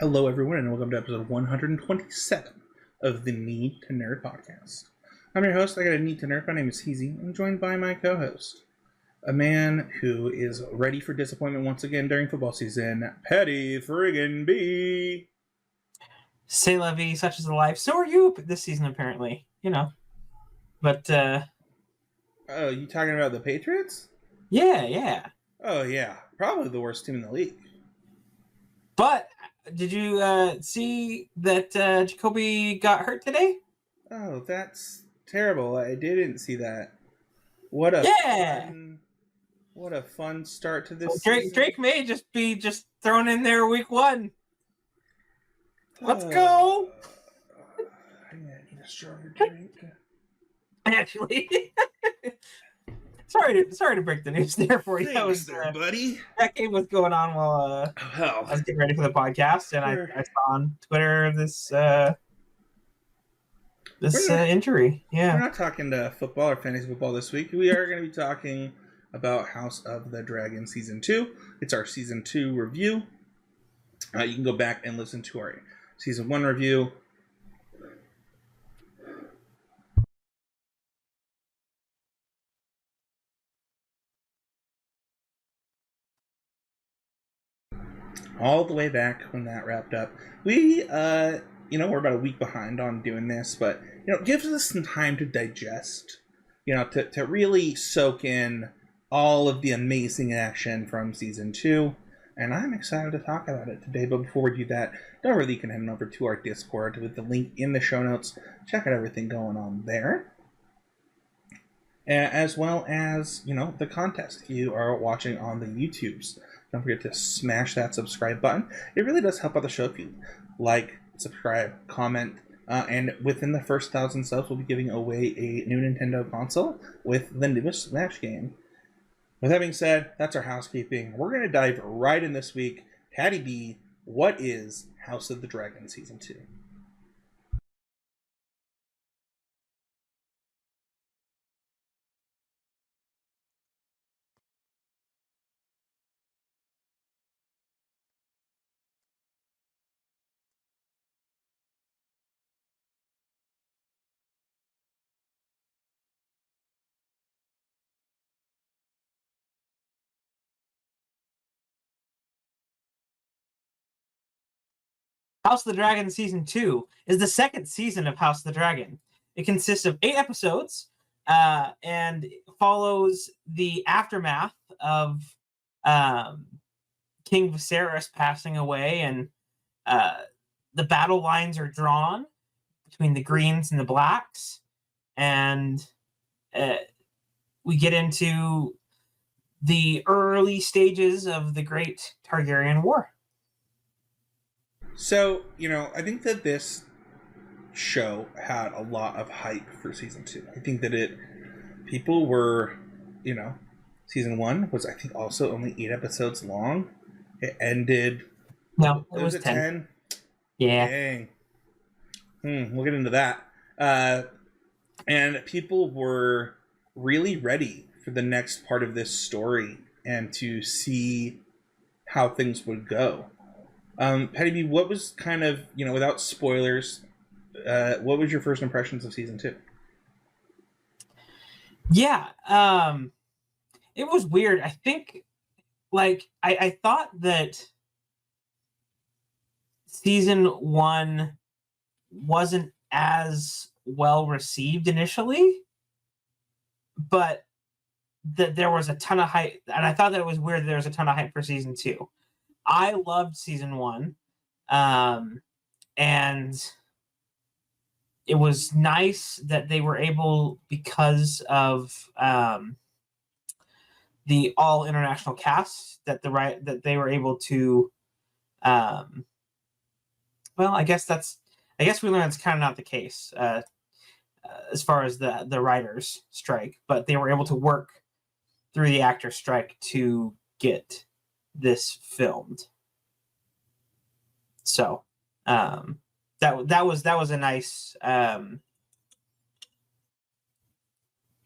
Hello, everyone, and welcome to episode 127 of the Need to Nerd podcast. I'm your host. I got a Need to Nerd. My name is Heezy. I'm joined by my co-host, a man who is ready for disappointment once again during football season, Petty Friggin' B. C'est la vie, such is the life. So are you this season, apparently. But, Oh, you talking about the Patriots? yeah. Oh, yeah. Probably the worst team in the league. But, did you see that Jacoby got hurt today? Oh, that's terrible. I didn't see that. What a fun start to this season. Drake may just be thrown in there week one. Let's go! I need a stronger drink. Actually, sorry to break the news there for you. Thanks there, buddy. That game was going on while I was getting ready for the podcast, and I saw on Twitter this injury. Yeah, we're not talking to football or fantasy football this week. We are going to be talking about House of the Dragon Season 2. It's our Season 2 review. You can go back and listen to our Season 1 review. All the way back when that wrapped up. We, we're about a week behind on doing this, but, it gives us some time to digest, to really soak in all of the amazing action from Season 2. And I'm excited to talk about it today. But before we do that, don't really, you can head on over to our Discord with the link in the show notes. Check out everything going on there. As well as, the contest if you are watching on the YouTubes. Don't forget to smash that subscribe button. It really does help out the show if you like, subscribe, comment. And within the first 1,000 subs, we'll be giving away a new Nintendo console with the newest Smash game. With that being said, that's our housekeeping. We're going to dive right in this week. Patty B, what is House of the Dragon Season 2? House of the Dragon Season 2 is the second season of House of the Dragon. It consists of 8 episodes and follows the aftermath of King Viserys passing away, and the battle lines are drawn between the Greens and the Blacks, and we get into the early stages of the Great Targaryen War. So, I think that this show had a lot of hype for Season 2. I think that people were, Season 1 was, I think, also only 8 episodes long. It ended... No, it was 10. Yeah. Dang. We'll get into that. And people were really ready for the next part of this story and to see how things would go. Patty B, what was kind of, without spoilers, what was your first impressions of Season 2? Yeah, it was weird. I think, I thought that Season 1 wasn't as well received initially, but that there was a ton of hype, and I thought that it was weird that there was a ton of hype for Season 2. I loved Season 1, and it was nice that they were able, because of the all international cast, that they were able to. Well, I guess we learned it's kind of not the case as far as the writers' strike, but they were able to work through the actors' strike to get this filmed. So that was a nice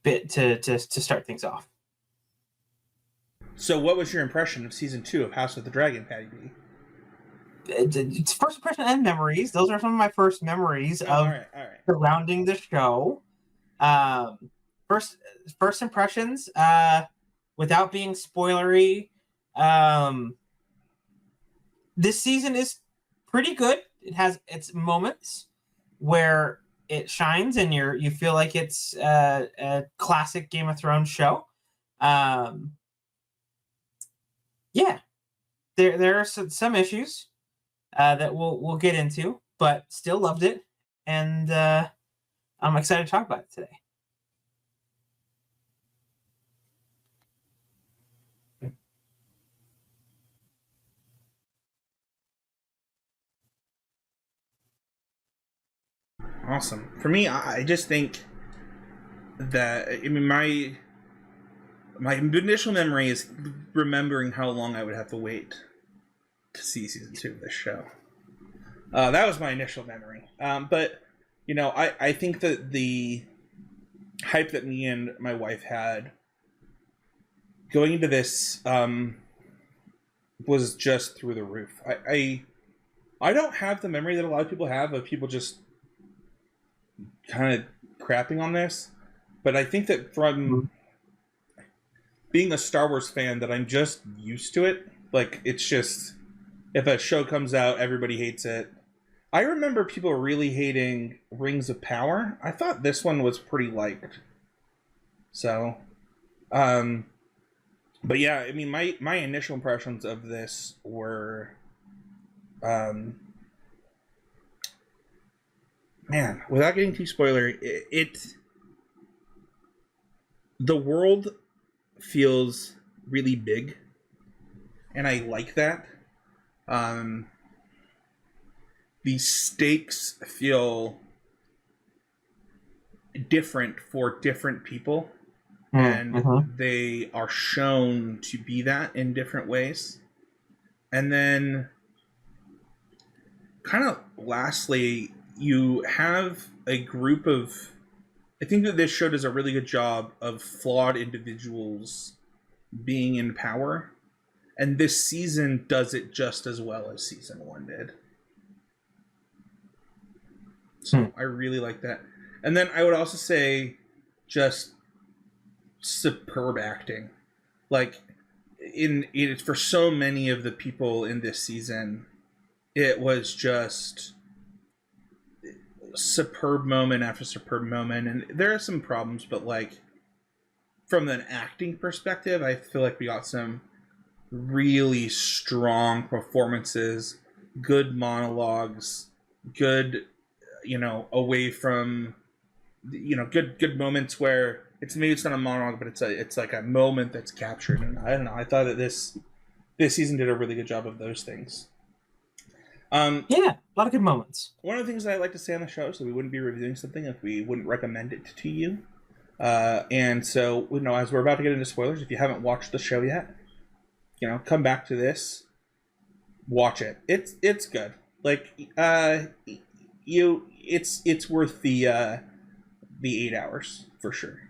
bit to start things off. So what was your impression of Season 2 of House of the Dragon, Patty B? it's first impression and memories. Those are some of my first memories of all right. surrounding the show. First impressions, without being spoilery, this season is pretty good. It has its moments where it shines and you feel like it's a classic Game of Thrones show. Yeah, there are some issues that we'll get into, but still loved it, and I'm excited to talk about it today. Awesome. For me, I just think that, I mean, my initial memory is remembering how long I would have to wait to see season 2 of this show. That was my initial memory. But, you know, I think that the hype that me and my wife had going into this was just through the roof. I don't have the memory that a lot of people have of people just kind of crapping on this, but I think that from being a Star Wars fan that I'm just used to it. Like, it's just, if a show comes out, everybody hates it. I remember people really hating Rings of Power. I thought this one was pretty liked. So, but yeah, I mean, my initial impressions of this were, man, without getting too spoilery, the world feels really big, and I like that. The stakes feel different for different people, and they are shown to be that in different ways. And then, kind of lastly, you have a group of, I think that this show does a really good job of flawed individuals being in power, and this season does it just as well as season 1 did. So I really like that. And then I would also say just superb acting. Like, it for so many of the people in this season, it was just superb moment after superb moment. And there are some problems, but like, from an acting perspective, I feel like we got some really strong performances, good monologues, good, away from, good moments where maybe it's not a monologue, but it's like a moment that's captured. And I don't know, I thought that this season did a really good job of those things. Yeah, a lot of good moments. One of the things that I like to say on the show is that we wouldn't be reviewing something if we wouldn't recommend it to you. And so, as we're about to get into spoilers, if you haven't watched the show yet, come back to this, watch it. It's good. Like, it's worth the 8 hours for sure.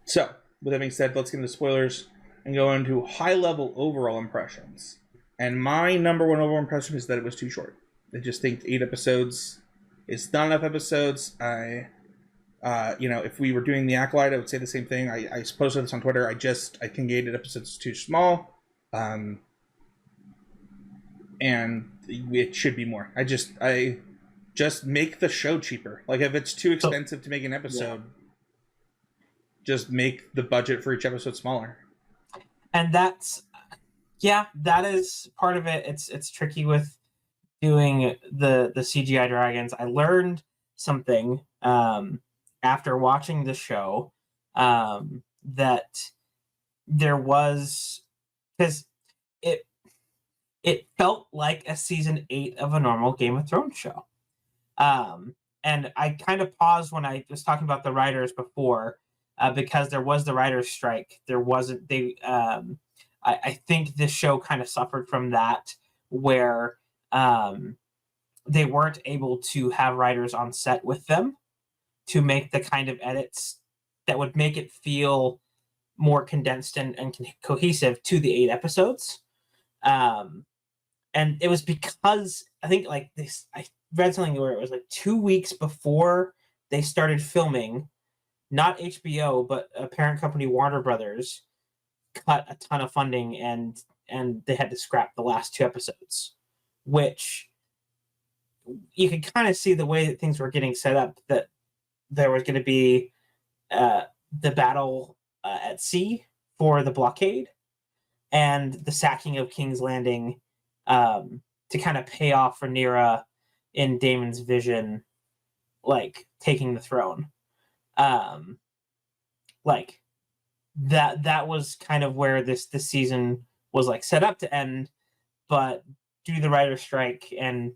So, with that being said, let's get into spoilers and go into high-level overall impressions. And my number one overall impression is that it was too short. I just think 8 episodes is not enough episodes. If we were doing The Acolyte, I would say the same thing. I posted this on Twitter. I think 8 episodes is too small. And it should be more. I just make the show cheaper. Like, if it's too expensive to make an episode, just make the budget for each episode smaller. And that is part of it. It's tricky with doing the CGI dragons. I learned something after watching the show, that there was, because it felt like a season 8 of a normal Game of Thrones show. And I kind of paused when I was talking about the writers before, because there was the writers' strike. There wasn't, I think this show kind of suffered from that, where they weren't able to have writers on set with them to make the kind of edits that would make it feel more condensed and cohesive to the 8 episodes. And and it was because I think like this. I read something where it was like 2 weeks before they started filming. Not HBO, but a parent company, Warner Brothers, cut a ton of funding, and they had to scrap the last 2 episodes, which you could kind of see the way that things were getting set up, that there was going to be the battle at sea for the blockade and the sacking of King's Landing, to kind of pay off Rhaenyra in Daemon's vision, like taking the throne. Like that was kind of where this season was like set up to end, but due to the writer's strike and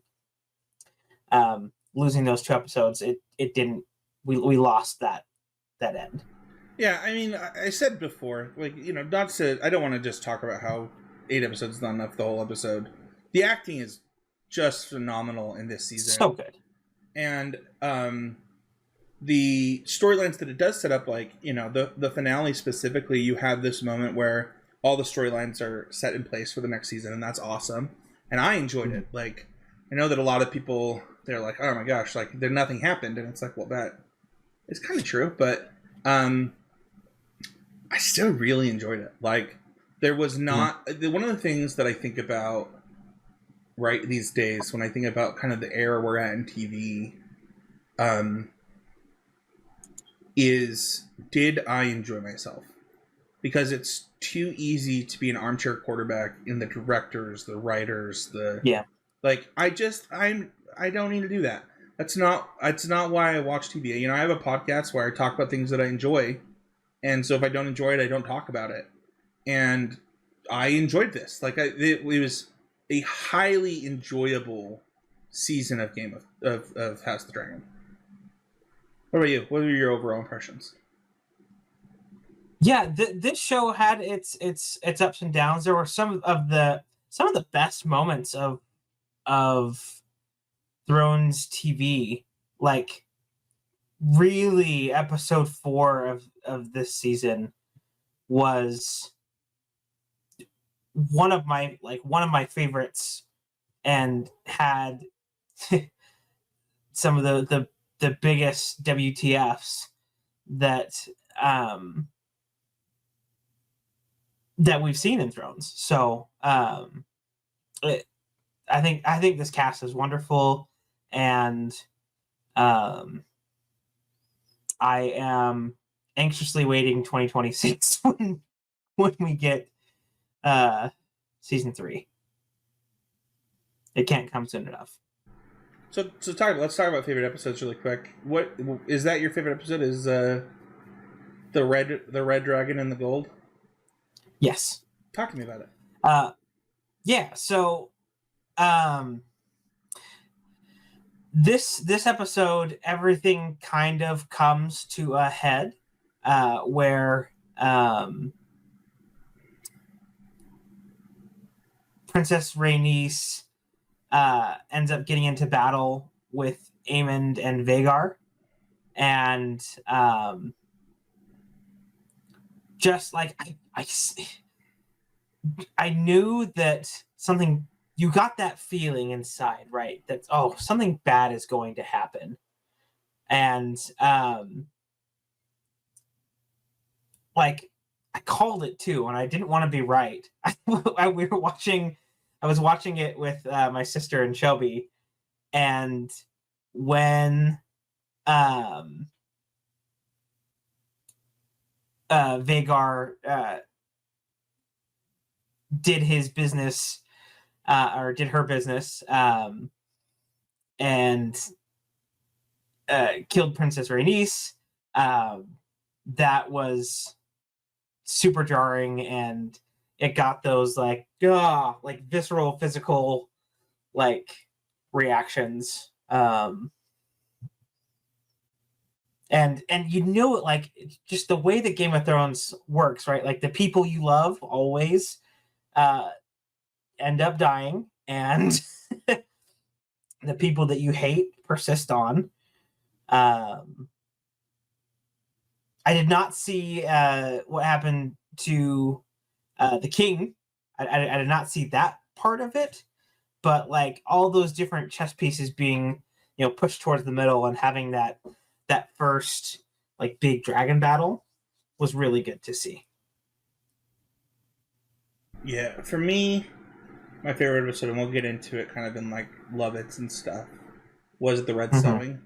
losing those 2 episodes, it didn't. We lost that end. Yeah, I mean, I said before, like, you know, not to. I don't want to just talk about how 8 episodes is not enough the whole episode. The acting is just phenomenal in this season. So good. And the storylines that it does set up, like, you know, the finale specifically, you have this moment where all the storylines are set in place for the next season, and that's awesome. And I enjoyed it. Like, I know that a lot of people, they're like, oh my gosh, like, nothing happened. And it's like, well, that is kind of true. But I still really enjoyed it. Like, there was not... One of the things that I think about right these days, when I think about kind of the era we're at in TV, is, did I enjoy myself? Because it's too easy to be an armchair quarterback in the directors, the writers, like, I don't need to do that. That's not why I watch TV. You know, I have a podcast where I talk about things that I enjoy, and so if I don't enjoy it, I don't talk about it. And I enjoyed this. Like, it was a highly enjoyable season of of House of the Dragon. What about you? What are your overall impressions? Yeah, this show had its ups and downs. There were some of the best moments of Thrones TV, like really episode 4 of this season was one of my favorites, and had some of the biggest WTFs that that we've seen in Thrones. So I think this cast is wonderful, and I am anxiously waiting 2026 when we get season 3. It can't come soon enough. So let's talk about favorite episodes really quick. What is that? Your favorite episode is the red dragon and the gold? Yes. Talk to me about it. Yeah. So, this episode, everything kind of comes to a head, where Princess Rhaenys ends up getting into battle with Aemond and Vhagar, and just like I knew that something, you got that feeling inside, right? That, oh, something bad is going to happen. And like, I called it too, and I didn't want to be right. I was watching it with my sister and Shelby, and when Vhagar did his business, or did her business, and killed Princess Rhaenys, that was super jarring, and it got those like visceral, physical like reactions. And you know it, like, just the way that Game of Thrones works, right? Like, the people you love always end up dying, and the people that you hate persist on. I did not see what happened to the king. I did not see that part of it, but like all those different chess pieces being, pushed towards the middle and having that first like big dragon battle was really good to see. Yeah, for me, my favorite episode, and we'll get into it kind of in like Lovitz and stuff, was the Red Sewing.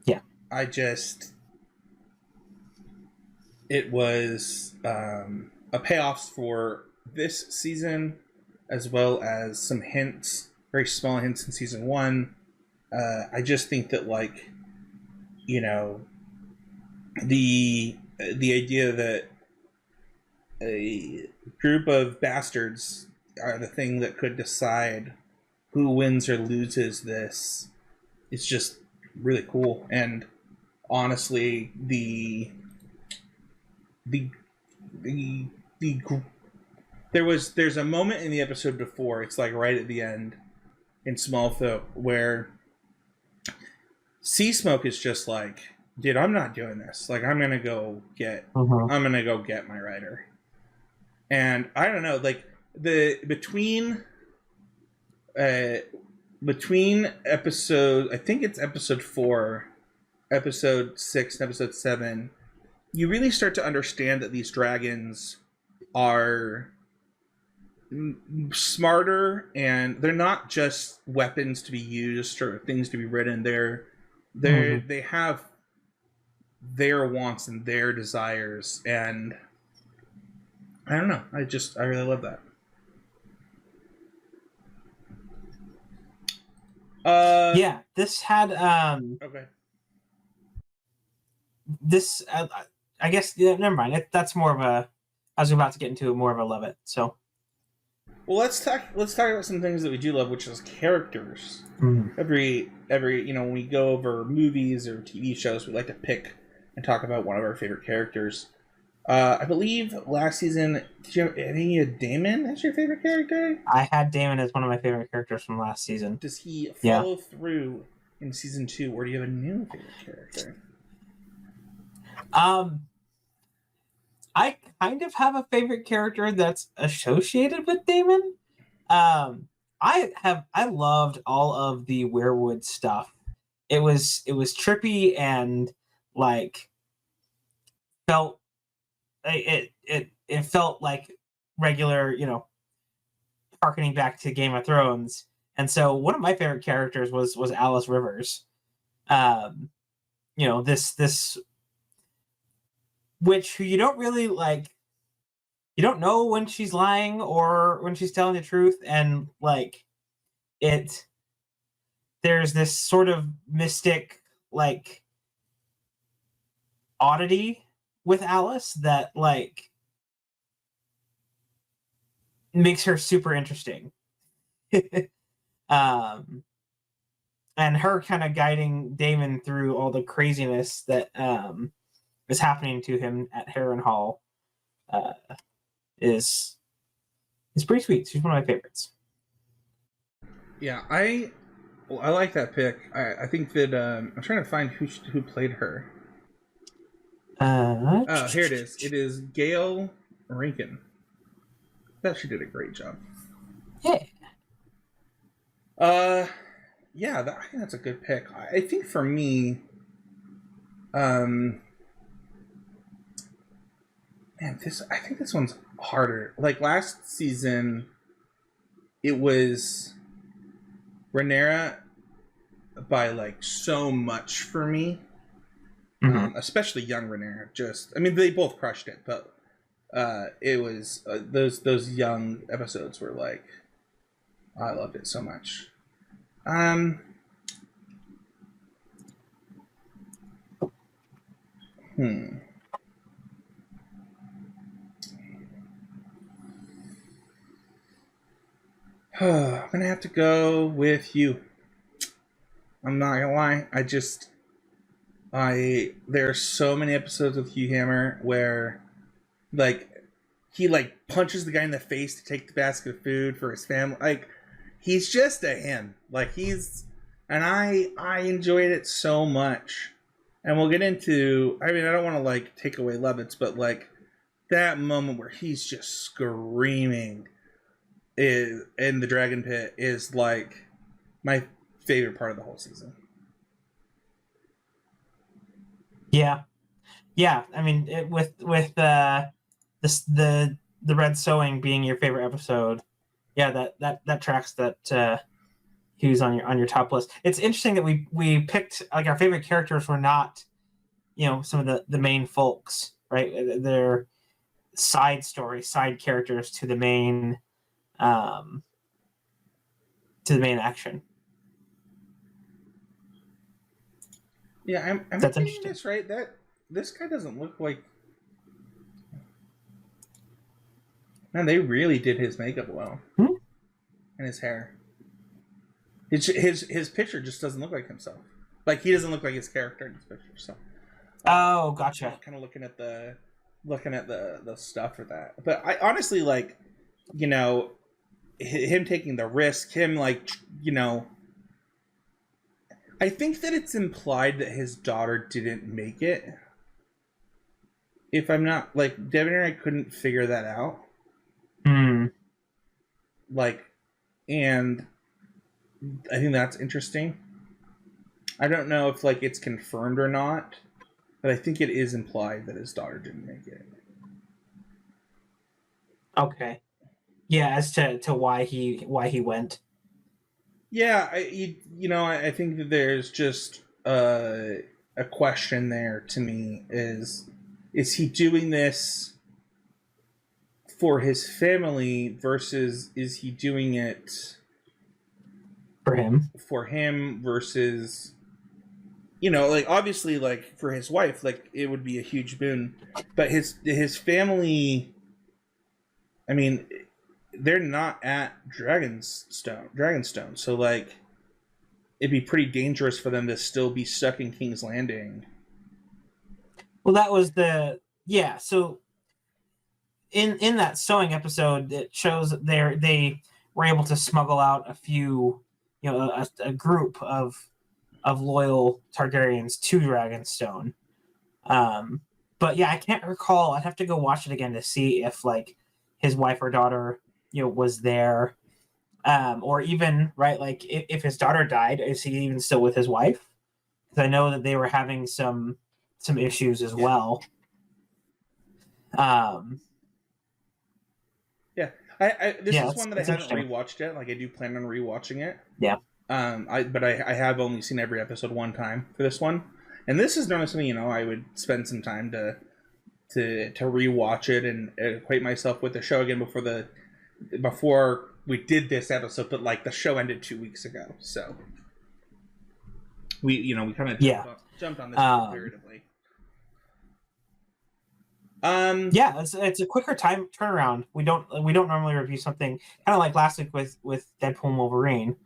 Yeah. It was a payoffs for this season, as well as some hints, very small hints in season 1. I just think that, like, the idea that a group of bastards are the thing that could decide who wins or loses this, it's just really cool. And honestly, there's a moment in the episode before, it's like right at the end in Smallfolk, where Sea Smoke is just like, dude, I'm not doing this. Like, I'm gonna go get my writer. And I don't know, like between episode, I think it's episode 4, episode 6, and episode 7, you really start to understand that these dragons are smarter, and they're not just weapons to be used or things to be ridden. They have their wants and their desires, and I don't know. I really love that. Yeah, this had okay. This I guess, yeah, never mind. That's more of a. I was about to get into more of a love it. So, well, let's talk about some things that we do love, which is characters. Every when we go over movies or TV shows, we like to pick and talk about one of our favorite characters. I believe last season, did you have any of Damon as your favorite character? I had Damon as one of my favorite characters from last season. Does he follow through in season 2, or do you have a new favorite character? I kind of have a favorite character that's associated with Damon. I loved all of the Weirwood stuff. It was trippy and like felt it felt like regular, harkening back to Game of Thrones. And so one of my favorite characters was Alice Rivers. This which you don't really like, you don't know when she's lying or when she's telling the truth, and like there's this sort of mystic like oddity with Alice that like makes her super interesting. And her kind of guiding Damon through all the craziness that is happening to him at Harrenhal is pretty sweet. She's one of my favorites. Yeah, I like that pick. I think that I'm trying to find who played her. Here it is. It is Gail Rankin. I thought she did a great job. Yeah. Yeah, I think that's a good pick. I think for me, man, I think this one's harder. Like last season, it was Rhaenyra by like so much for me. Especially young Rhaenyra. They both crushed it, but it was those young episodes were like, I loved it so much. I'm gonna have to go with you. I'm not gonna lie. There are so many episodes with Hugh Hammer where, like, he like punches the guy in the face to take the basket of food for his family. Like, he's just a him. Like and I enjoyed it so much. And we'll get into. I don't want to like take away Lovitz, but like that moment where he's just screaming in the Dragon Pit is like my favorite part of the whole season. Yeah, yeah. I mean, with this the Red Sewing being your favorite episode, yeah, that tracks that he was on your top list. It's interesting that we picked like our favorite characters were not, some of the main folks, right? They're side stories, side characters to the main action. Yeah, I'm That's thinking interesting. this right. That this guy doesn't look like. Man, they really did his makeup well, Hmm? and his hair. His picture just doesn't look like himself. Like he doesn't look like his character in his picture. So. Oh, gotcha. Kind of looking at the stuff for that, but I honestly like, him taking the risk. Him like, I think that it's implied that his daughter didn't make it. If I'm not like Devin and I couldn't figure that out. Like, and I think that's interesting. I don't know if like it's confirmed or not, but I think it is implied that his daughter didn't make it. Okay. Yeah, as to why he went. Yeah, I think that there's just a question there to me is he doing this for his family versus is he doing it for him versus like obviously like for his wife, like it would be a huge boon, but his family, I mean, they're not at Dragonstone, so like it'd be pretty dangerous for them to still be stuck in King's Landing. Well, that was so in that sewing episode, it shows they were able to smuggle out a few, a group of loyal Targaryens to Dragonstone. But yeah, I can't recall. I'd have to go watch it again to see if like his wife or daughter, was there, or even right, like if his daughter died, is he even still with his wife? Because I know that they were having some issues as well. Yeah, this is one that I haven't rewatched yet. Like I do plan on rewatching it. Yeah. I have only seen every episode one time for this one, and this is normally something I would spend some time to rewatch it and acquaint myself with the show again before we did this episode. But like the show ended 2 weeks ago, so we kind of jumped on this comparatively. Yeah, it's a quicker time turnaround. We don't normally review something kind of like last week with Deadpool and Wolverine.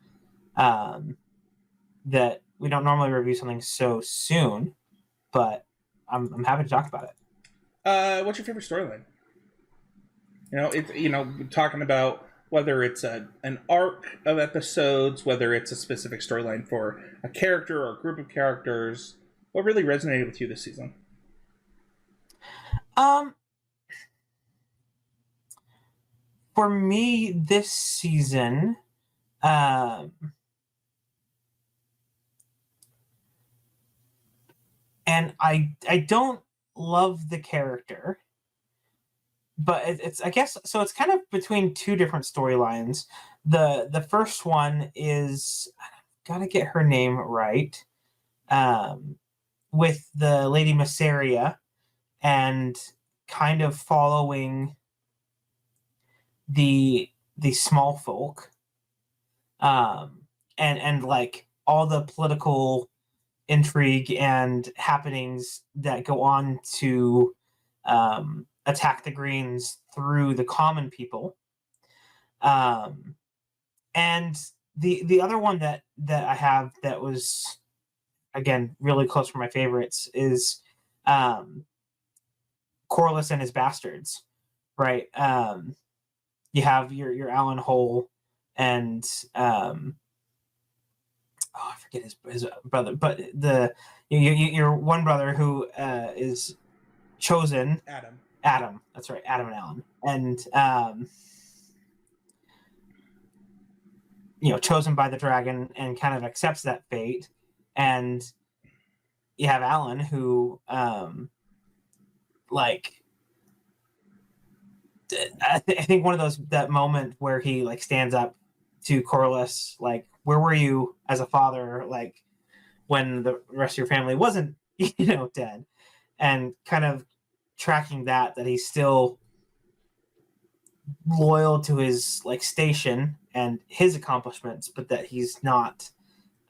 That we don't normally review something so soon, but I'm happy to talk about it. What's your favorite storyline? It's talking about whether it's an arc of episodes, whether it's a specific storyline for a character or a group of characters. What really resonated with you this season? For me this season, and I don't love the character, but it's I guess so. It's kind of between two different storylines. The first one is I've got to get her name right, with the Lady Mysaria, and kind of following the small folk, and like all the political intrigue and happenings that go on to attack the Greens through the common people. And the other one that I have that was again really close for my favorites is Corlys and his bastards, right? You have your Alan Hole and I forget his brother, but your one brother who is chosen. Adam. That's right, Adam and Alan, and chosen by the dragon and kind of accepts that fate. And you have Alan, who like I think one of those, that moment where he like stands up to Corlys, like, where were you as a father, like when the rest of your family wasn't dead, and kind of tracking that he's still loyal to his like station and his accomplishments, but that he's not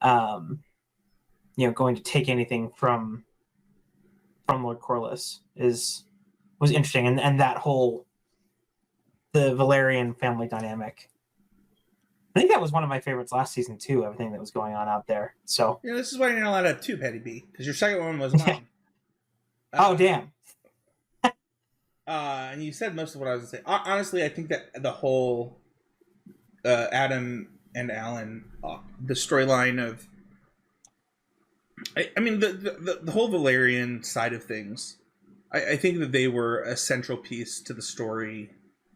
going to take anything from Lord Corlys was interesting, and that whole the Valerian family dynamic. I think that was one of my favorites last season too. Everything that was going on out there. So this is why you're not allowed to have two, Petty B, because your second one was mine. Oh damn. And you said most of what I was going to say. Honestly, I think that the whole Adam and Alan, the storyline of, I mean, the whole Valerian side of things, I think that they were a central piece to the story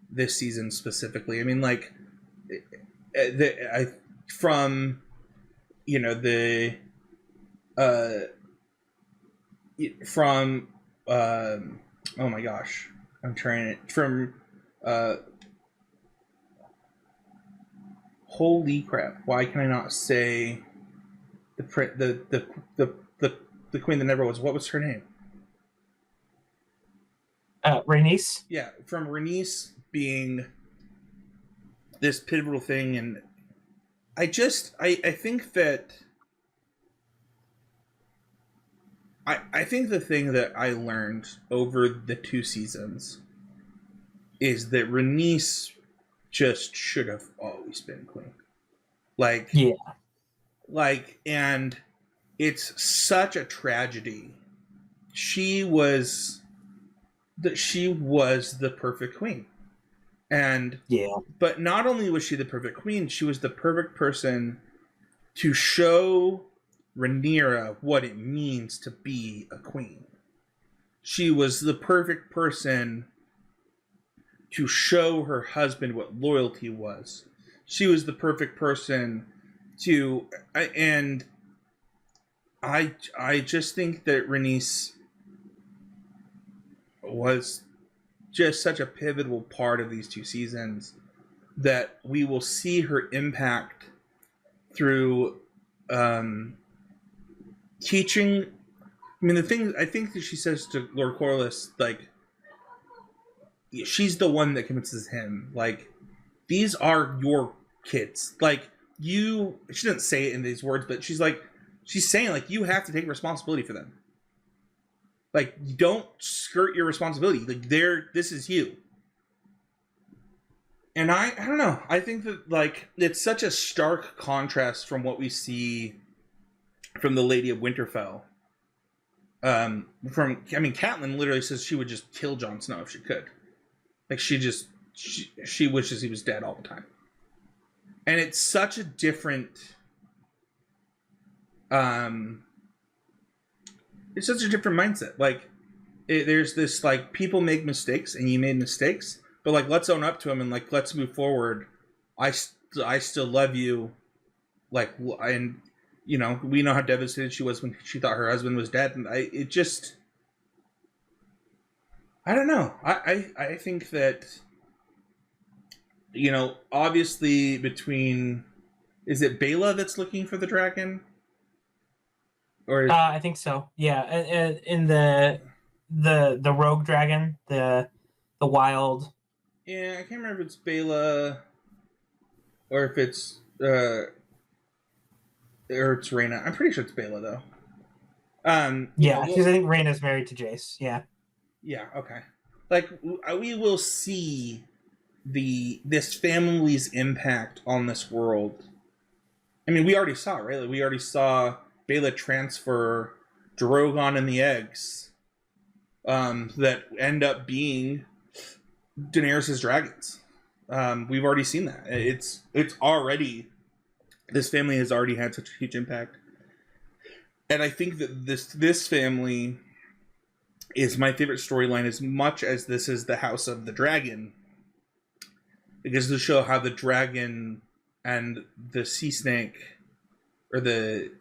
this season specifically. I mean, like, from oh my gosh, I'm trying it from holy crap, why can I not say the queen that never was, what was her name? Rhaenys. Yeah, from Rhaenys being this pivotal thing. And I think that I think the thing that I learned over the 2 seasons is that Rhaenys just should have always been queen. Like, yeah. Like, and it's such a tragedy. She was the perfect queen. And yeah, but not only was she the perfect queen, she was the perfect person to show Rhaenyra what it means to be a queen. She was the perfect person to show her husband what loyalty was. She was the perfect person to, and I just think that Rhaenys was just such a pivotal part of these 2 seasons that we will see her impact through teaching. I mean, the thing I think that she says to Lord Corlys, like, she's the one that convinces him, like, these are your kids. Like, she didn't say it in these words, but she's saying, like, you have to take responsibility for them. Like, you don't skirt your responsibility. Like, this is you. And I don't know. I think that, like, it's such a stark contrast from what we see from the Lady of Winterfell. Catelyn literally says she would just kill Jon Snow if she could. Like, she wishes he was dead all the time. And it's such a different mindset. Like, there's this, like, people make mistakes and you made mistakes, but, like, let's own up to them and, like, let's move forward. I still love you. Like, and we know how devastated she was when she thought her husband was dead. And I don't know. I think that, obviously between, is it Baela that's looking for the dragon? Or I think so. Yeah, in the rogue dragon, the wild. Yeah, I can't remember if it's Baela or if it's or it's Rhaena. I'm pretty sure it's Baela though. Yeah, because I think Rhaena's married to Jace. Yeah. Yeah. Okay. Like, we will see this family's impact on this world. I mean, we already saw it, right? Like, we already saw Baela transfer Drogon and the eggs that end up being Daenerys' dragons. We've already seen that. It's already, this family has already had such a huge impact. And I think that this family is my favorite storyline, as much as this is the House of the Dragon, because to show how the dragon and the sea snake, or the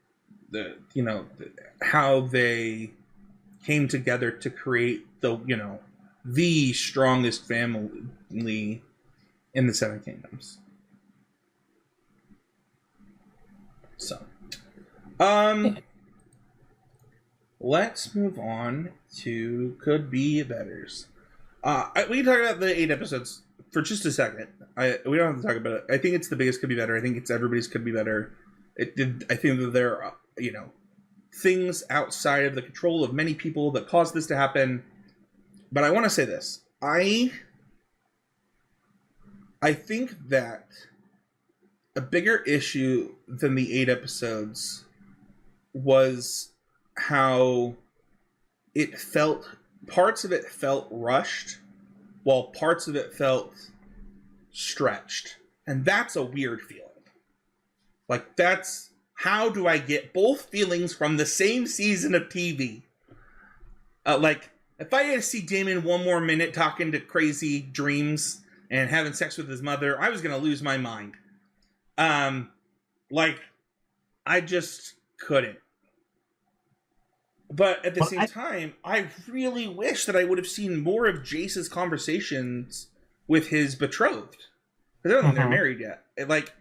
how they came together to create the strongest family in the Seven Kingdoms. So, let's move on to could be betters. We can talk about the 8 episodes for just a second. We don't have to talk about it. I think it's the biggest could be better. I think it's everybody's could be better. I think that there are things outside of the control of many people that caused this to happen. But I want to say this. I think that a bigger issue than the 8 episodes was how it felt. Parts of it felt rushed, while parts of it felt stretched. And that's a weird feeling. Like, that's... How do I get both feelings from the same season of TV? Like, if I had to see Daemon one more minute talking to crazy dreams and having sex with his mother, I was going to lose my mind. Like, I just couldn't. But at the same time, I really wish that I would have seen more of Jace's conversations with his betrothed. Because I don't think they're married yet. Like,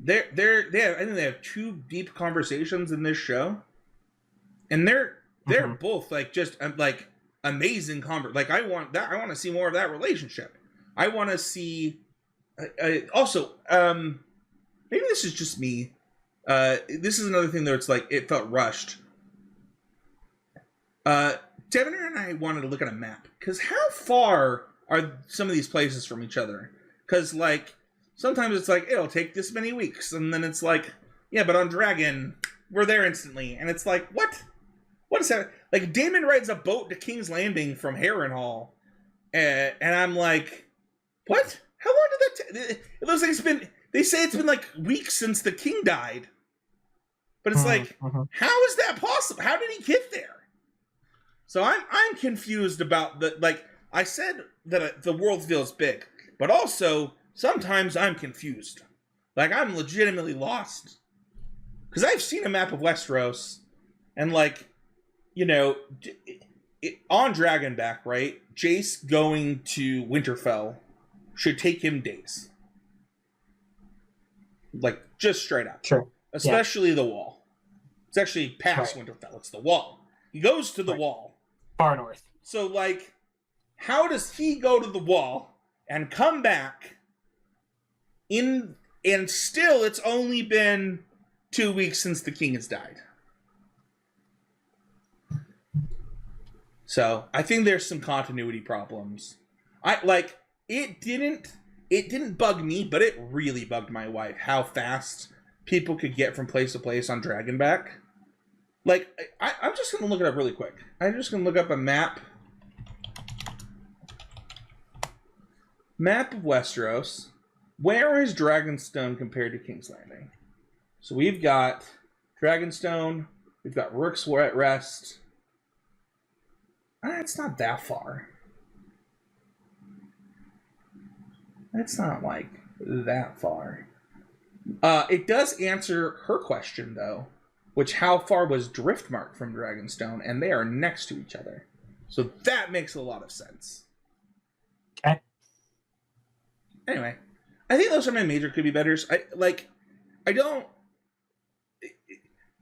I think they have 2 deep conversations in this show. And they're both just amazing like, I want to see more of that relationship. I want to see also, maybe this is just me. This is another thing that it's like it felt rushed. Devin and I wanted to look at a map, because how far are some of these places from each other? Because sometimes it's like it'll take this many weeks, and then it's like, yeah, but on Dragon we're there instantly, and it's like, what is that? Like, Daemon rides a boat to King's Landing from Harrenhal, and I'm like, what? How long did that take? It looks like they say it's been like weeks since the king died, but it's like, how is that possible? How did he get there? So I'm confused about I said that the world feels big, but also sometimes I'm confused. Like, I'm legitimately lost. Because I've seen a map of Westeros, and on Dragonback, right? Jace going to Winterfell should take him days. Like, just straight up. Sure. Especially the Wall. It's actually past Winterfell. It's the Wall. He goes to the Wall. Far north. So, how does he go to the Wall and come back and still it's only been 2 weeks since the king has died? So, I think there's some continuity problems. It didn't bug me, but it really bugged my wife how fast people could get from place to place on Dragonback. I'm just going to look it up really quick. I'm just going to look up a map. Map of Westeros. Where is Dragonstone compared to King's Landing? So we've got Dragonstone. We've got Rook's Rest. It's not that far. It's not, that far. It does answer her question, though. How far was Driftmark from Dragonstone? And they are next to each other. So that makes a lot of sense. Okay. Anyway, I think those are my major could be betters.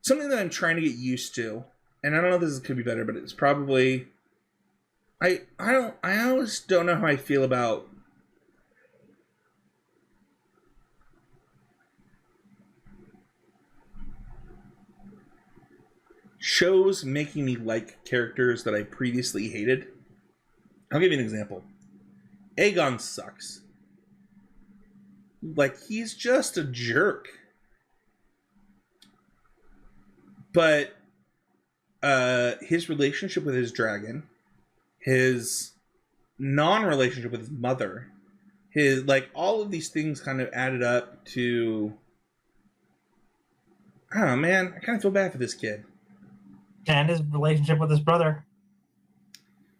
Something that I'm trying to get used to, and I don't know if this could be better, but it's probably, I always don't know how I feel about shows making me like characters that I previously hated. I'll give you an example. Aegon sucks. He's just a jerk. But his relationship with his dragon, his non-relationship with his mother, his all of these things kind of added up to, I don't know, man, I kind of feel bad for this kid. And his relationship with his brother.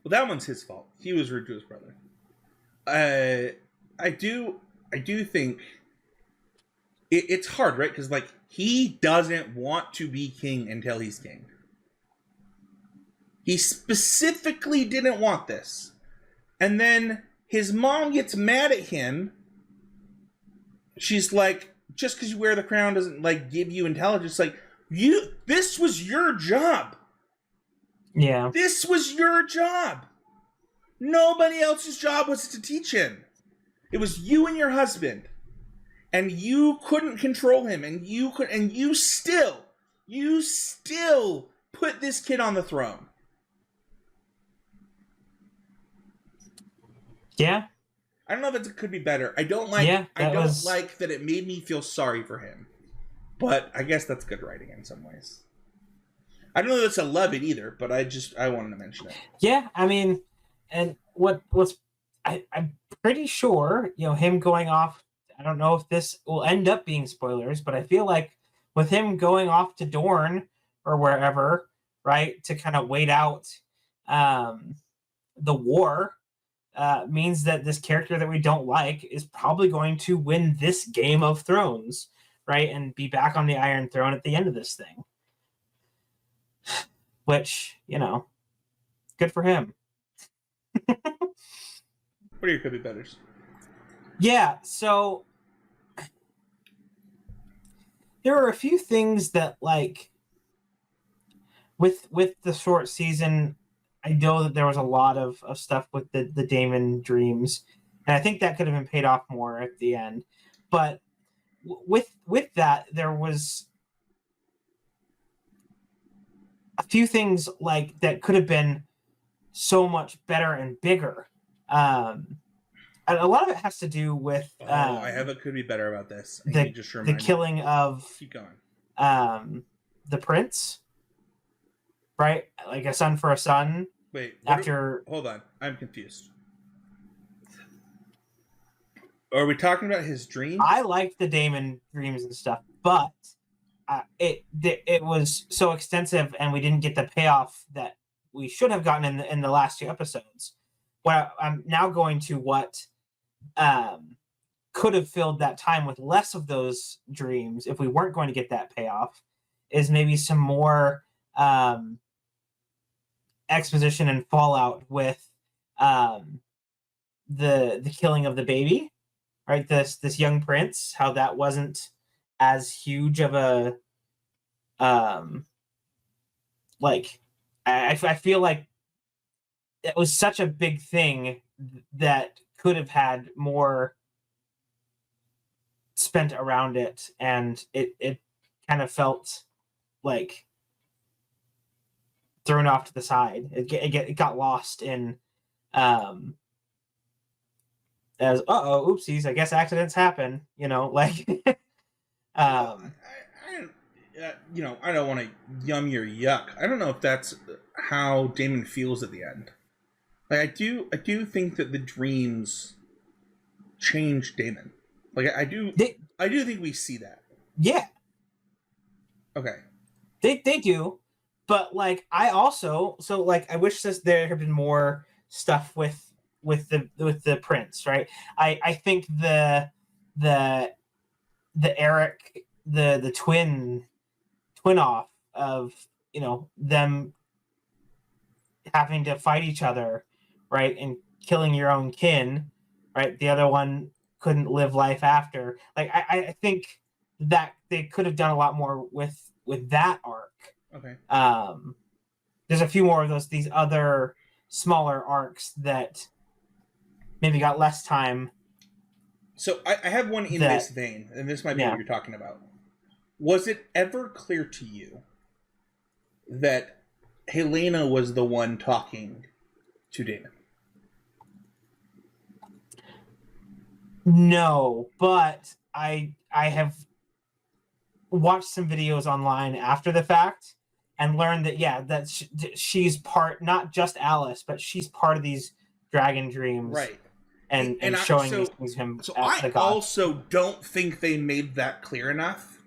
Well, that one's his fault. He was rude to his brother. I do think it's hard, right? Because like he doesn't want to be king until he's king. He specifically didn't want this, and then his mom gets mad at him. She's like, just because you wear the crown doesn't like give you intelligence. Like, this was your job. Yeah. This was your job. Nobody else's job was to teach him. It was you and your husband. And you couldn't control him, and you still put this kid on the throne. Yeah. I don't know if it could be better. I don't like like that it made me feel sorry for him. But I guess that's good writing in some ways. I don't know if it's a love it either, but I wanted to mention it. Yeah, I mean, and I'm pretty sure, him going off, I don't know if this will end up being spoilers, but I feel like with him going off to Dorne or wherever, right, to kind of wait out the war, means that this character that we don't like is probably going to win this Game of Thrones, right, and be back on the Iron Throne at the end of this thing. Which, good for him. What are your could be betters? Yeah, so there are a few things that, like, with the short season, I know that there was a lot of stuff with the Daemon dreams, and I think that could have been paid off more at the end. But with that, there was a few things like that could have been so much better and bigger. And a lot of it has to do with I have a could be better about this. The killing of keep going. The prince, right? Like a son for a son. Wait, hold on. I'm confused. Are we talking about his dream? I liked the Daemon dreams and stuff, but it was so extensive, and we didn't get the payoff that we should have gotten in the last two episodes. Well, I'm now going to what could have filled that time with less of those dreams if we weren't going to get that payoff, is maybe some more exposition and fallout with the killing of the baby, right? This young prince, how that wasn't as huge of a I feel like it was such a big thing that could have had more spent around it, and it kind of felt like thrown off to the side. It got lost in as oopsies, I guess accidents happen, like I don't want to yum your yuck. I don't know if that's how Daemon feels at the end. Like I do think that the dreams change Daemon. Like I do think we see that. Yeah. Okay. They do, but like I wish there had been more stuff with the prince, right? I think the Eric the twin off of them having to fight each other, right, and killing your own kin, right? The other one couldn't live life after. Like I think that they could have done a lot more with that arc. Okay. There's a few more of these other smaller arcs that maybe got less time. So I have one in this vein, and this might be what you're talking about. Was it ever clear to you that Helena was the one talking to Daemon? No, but I have watched some videos online after the fact and learned that she's part, not just Alice, but she's part of these dragon dreams, right? And showing these things to him. So I also don't think they made that clear enough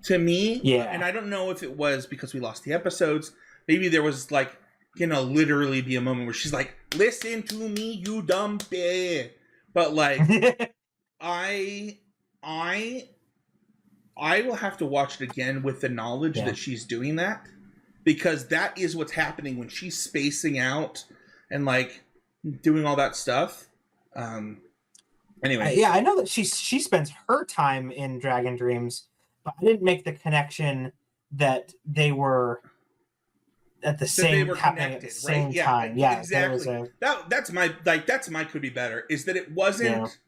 to me. Yeah, and I don't know if it was because we lost the episodes. Maybe there was literally be a moment where she's like, "Listen to me, you dumb bitch." But like, I I will have to watch it again with the knowledge that she's doing that, because that is what's happening when she's spacing out and like doing all that stuff. Anyway, I know that she spends her time in Dragon Dreams, but I didn't make the connection that they were at the same happening at the same time. Yeah, exactly. That's my could be better, is that it wasn't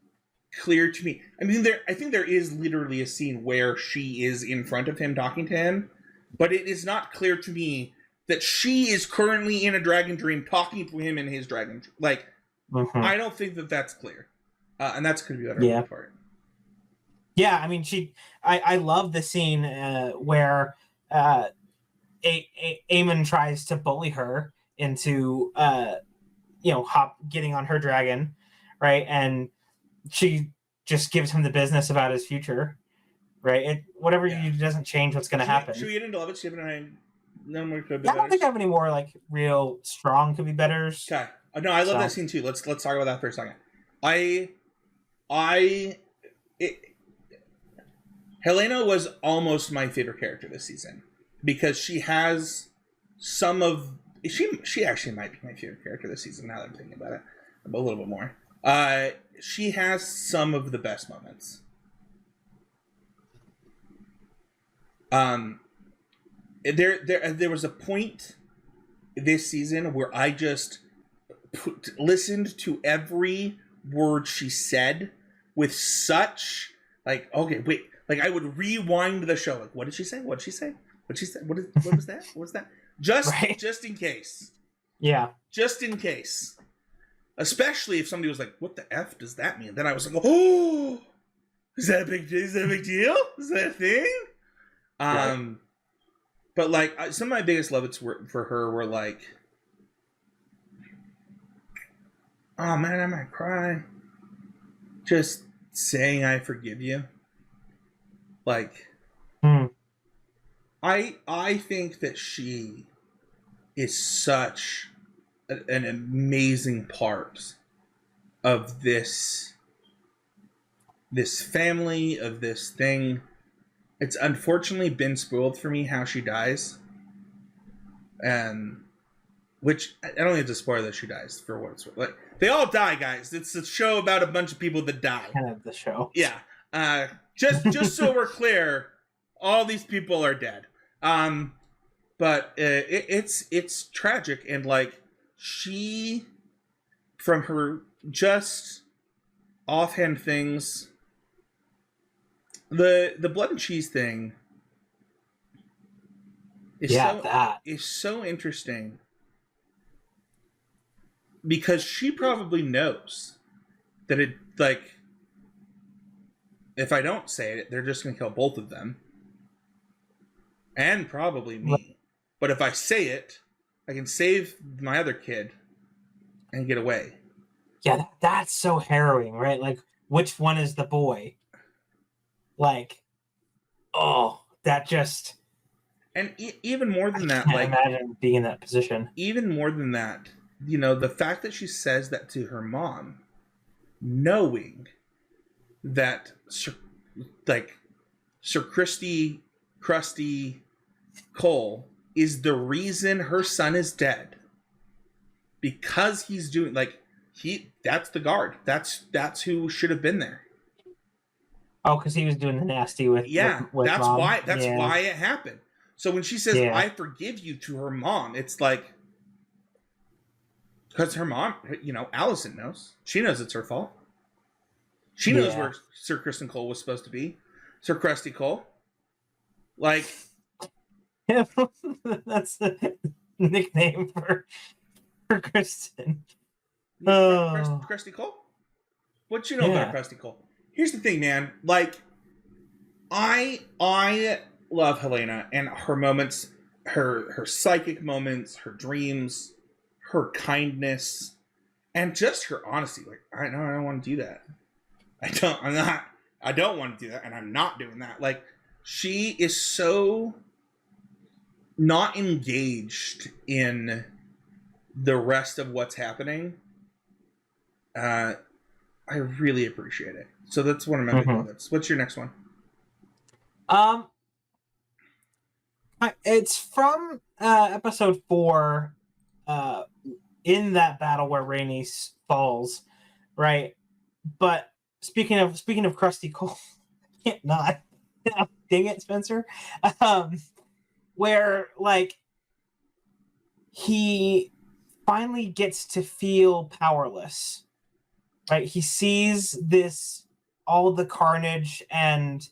clear to me. I mean, I think there is literally a scene where she is in front of him talking to him, but it is not clear to me that she is currently in a dragon dream talking to him in his dragon dream. Like, I don't think that that's clear, and that's could be better part. Yeah, I mean, I love the scene where Aemon tries to bully her into getting on her dragon, right? And she just gives him the business about his future, right? Whatever you do doesn't change what's going to happen. Should we get into Love It? Should we I don't think I have any more like real strong could be betters. Okay. No, I love that scene too. Let's talk about that for a second. Helena was almost my favorite character this season, because she has some of she actually might be my favorite character this season, now that I'm thinking about it a little bit more. She has some of the best moments. There was a point this season where I just listened to every word she said with such like, okay, wait, like I would rewind the show. Like, what did she say? What did she say? What she said? What was that? What was that? Just in case. Yeah. Just in case. Especially if somebody was like, "What the F does that mean?" Then I was like, "Oh, is that a big deal? Is that a thing?" Right. But like some of my biggest love-its for her were like, "Oh man, I might cry." Just saying, "I forgive you." Like, I think that she is such an amazing part of this family, of this thing. It's unfortunately been spoiled for me how she dies, and which I don't need to spoil that she dies for what it's worth. Like, they all die, guys. It's a show about a bunch of people that die. Kind of the show. Yeah. Just so we're clear, all these people are dead. But it's tragic, and like, she, from her just offhand things, the blood and cheese thing is so interesting, because she probably knows that it, like, if I don't say it, they're just gonna kill both of them, and probably me. But if I say it, I can save my other kid and get away. Yeah, that's so harrowing, right? Like, which one is the boy? Like, oh, that just... And even more than that, like, imagine being in that position. Even more than that, you know, the fact that she says that to her mom, knowing that Sir Krusty Cole is the reason her son is dead, because he's doing, like, that's the guard. That's who should have been there. Oh, because he was doing the nasty with with that's mom. why why it happened. So when she says "I forgive you" to her mom, it's like, because her mom, you know, Allison knows. She knows it's her fault. She knows where Sir Kristen Cole was supposed to be. Sir Krusty Cole. Like, that's the nickname for Kristen. Krusty Cole? What you know about Krusty Cole? Here's the thing, man. Like, I love Helena and her moments, her psychic moments, her dreams, her kindness, and just her honesty. Like, I don't want to do that. I don't want to do that, and I'm not doing that. Like, she is so not engaged in the rest of what's happening. I really appreciate it. So that's one of my big moments. What's your next one? Um, it's from episode 4, uh, in that battle where Rhaenys falls, right? But speaking of Krusty Cole, I can't not. Dang it, Spencer. Um, where like he finally gets to feel powerless, right? He sees this all the carnage and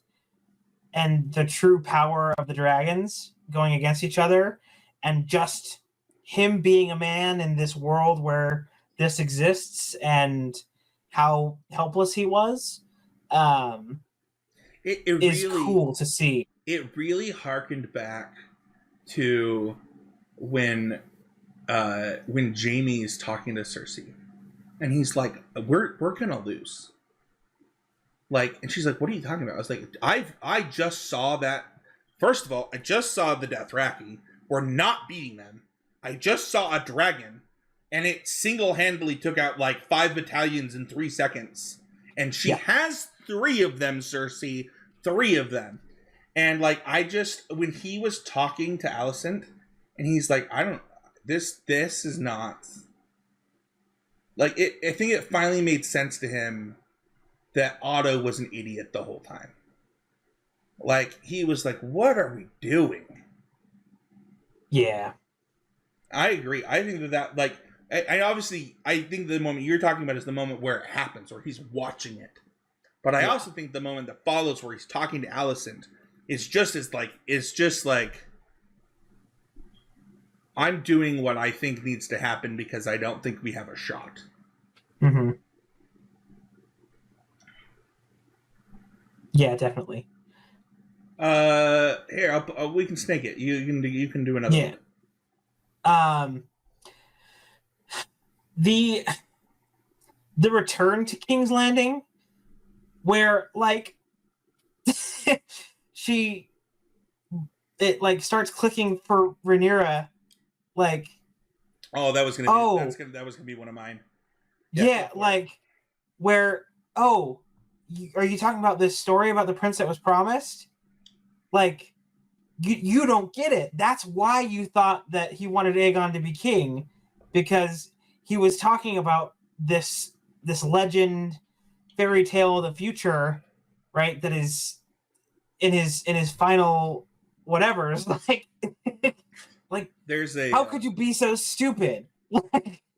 the true power of the dragons going against each other, and just him being a man in this world where this exists, and how helpless he was, um, It is really cool to see. it really harkened back to when Jamie's talking to Cersei, and he's like, "We're gonna lose." Like, and she's like, "What are you talking about?" I was like, I just saw that. First of all, I just saw the Dothraki. We're not beating them. I just saw a dragon, and it single-handedly took out like 5 battalions in 3 seconds. And she has 3 of them, Cersei. 3 of them. And like, I just, when he was talking to Alicent, and he's like, I don't, this is not, like, I think it finally made sense to him that Otto was an idiot the whole time. Like, he was like, what are we doing? Yeah. I agree. I think that like, I think the moment you're talking about is the moment where it happens, where he's watching it. But I also think the moment that follows, where he's talking to Alicent, is just like, I'm doing what I think needs to happen because I don't think we have a shot. Mm-hmm. Yeah, definitely. Here, we can snake it. You can do another one. The return to King's Landing, where like it like starts clicking for Rhaenyra, like, that was gonna be one of mine. Yeah, like, where, are you talking about this story about the prince that was promised? Like, you don't get it. That's why you thought that he wanted Aegon to be king, because he was talking about this legend, fairy tale of the future, right? That is in his final whatever's like, like, there's a, how could you be so stupid?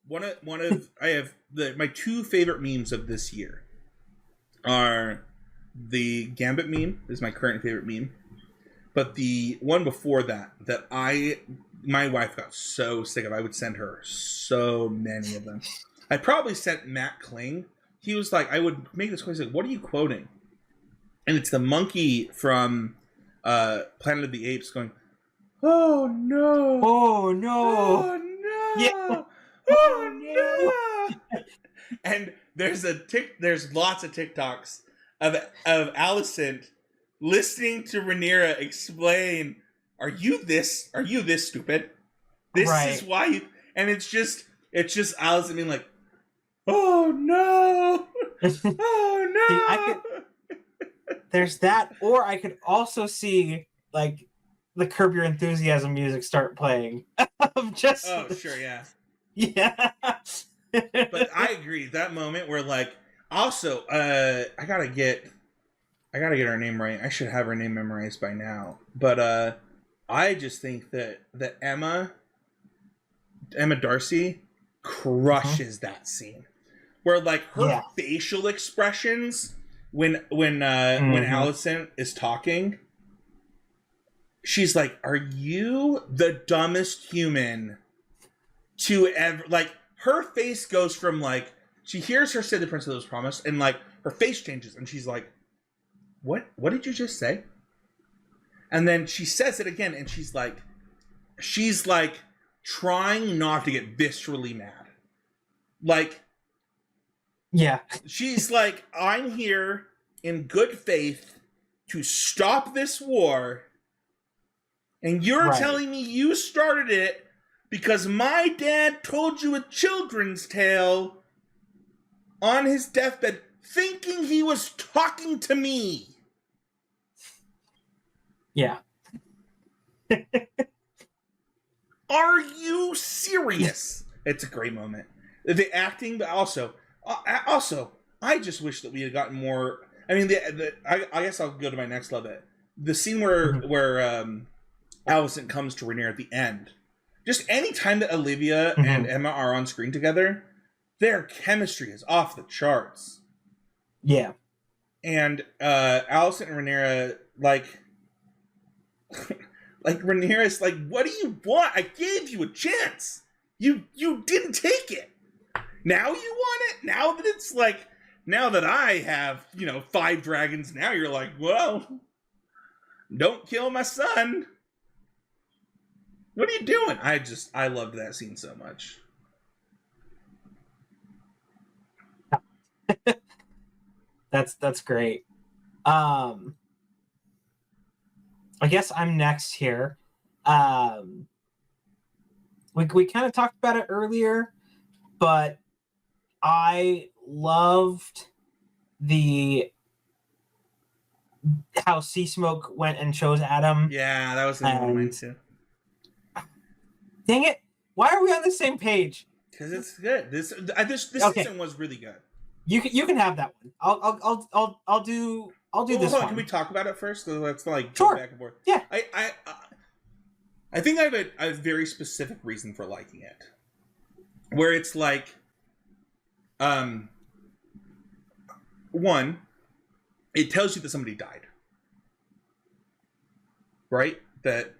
one of I have my 2 favorite memes of this year are the Gambit meme is my current favorite meme, but the one before that my wife got so sick of. I would send her so many of them. I probably sent Matt Kling. He was like, I would make this question, like, what are you quoting? And it's the monkey from Planet of the Apes going, "Oh no! Oh no! Oh no! Yeah. Oh no!" And there's lots of TikToks of Alicent listening to Rhaenyra explain, "Are you this stupid? This is why you," and it's just Alicent being like, "Oh no! Oh no!" See, there's that, or I could also see like the Curb Your Enthusiasm music start playing. Just, oh sure, yeah. But I agree, that moment where like, also I gotta get her name right. I should have her name memorized by now. But I just think that Emma Darcy crushes that scene, where like her facial expressions when Alicent is talking, she's like, "Are you the dumbest human to ever," like, her face goes from like, she hears her say the prince that was promised, and like her face changes, and she's like, what did you just say? And then she says it again, and she's like trying not to get viscerally mad. Like, yeah, she's like, I'm here in good faith to stop this war, and you're telling me you started it because my dad told you a children's tale on his deathbed, thinking he was talking to me. Yeah. Are you serious? It's a great moment. The acting, but also, I just wish that we had gotten more. I mean, I guess I'll go to my next love it. The scene where Alicent comes to Rhaenyra at the end. Just any time that Olivia and Emma are on screen together, their chemistry is off the charts. Yeah. And Alicent and Rhaenyra, like Rhaenyra's like, what do you want? I gave you a chance. You didn't take it. Now you want it? Now that it's like, now that I have, 5 dragons, now you're like, well, don't kill my son. What are you doing? I loved that scene so much. That's great. I guess I'm next here. We kind of talked about it earlier, but I loved how Seasmoke went and chose Adam. Yeah, that was one of mine too. Dang it! Why are we on the same page? Because it's good. This season was really good. You can have that one. I'll do this one. Can we talk about it first? Let's like sure. Go back and forth. Yeah. I think I have a very specific reason for liking it, where it's like, one, it tells you that somebody died, right? That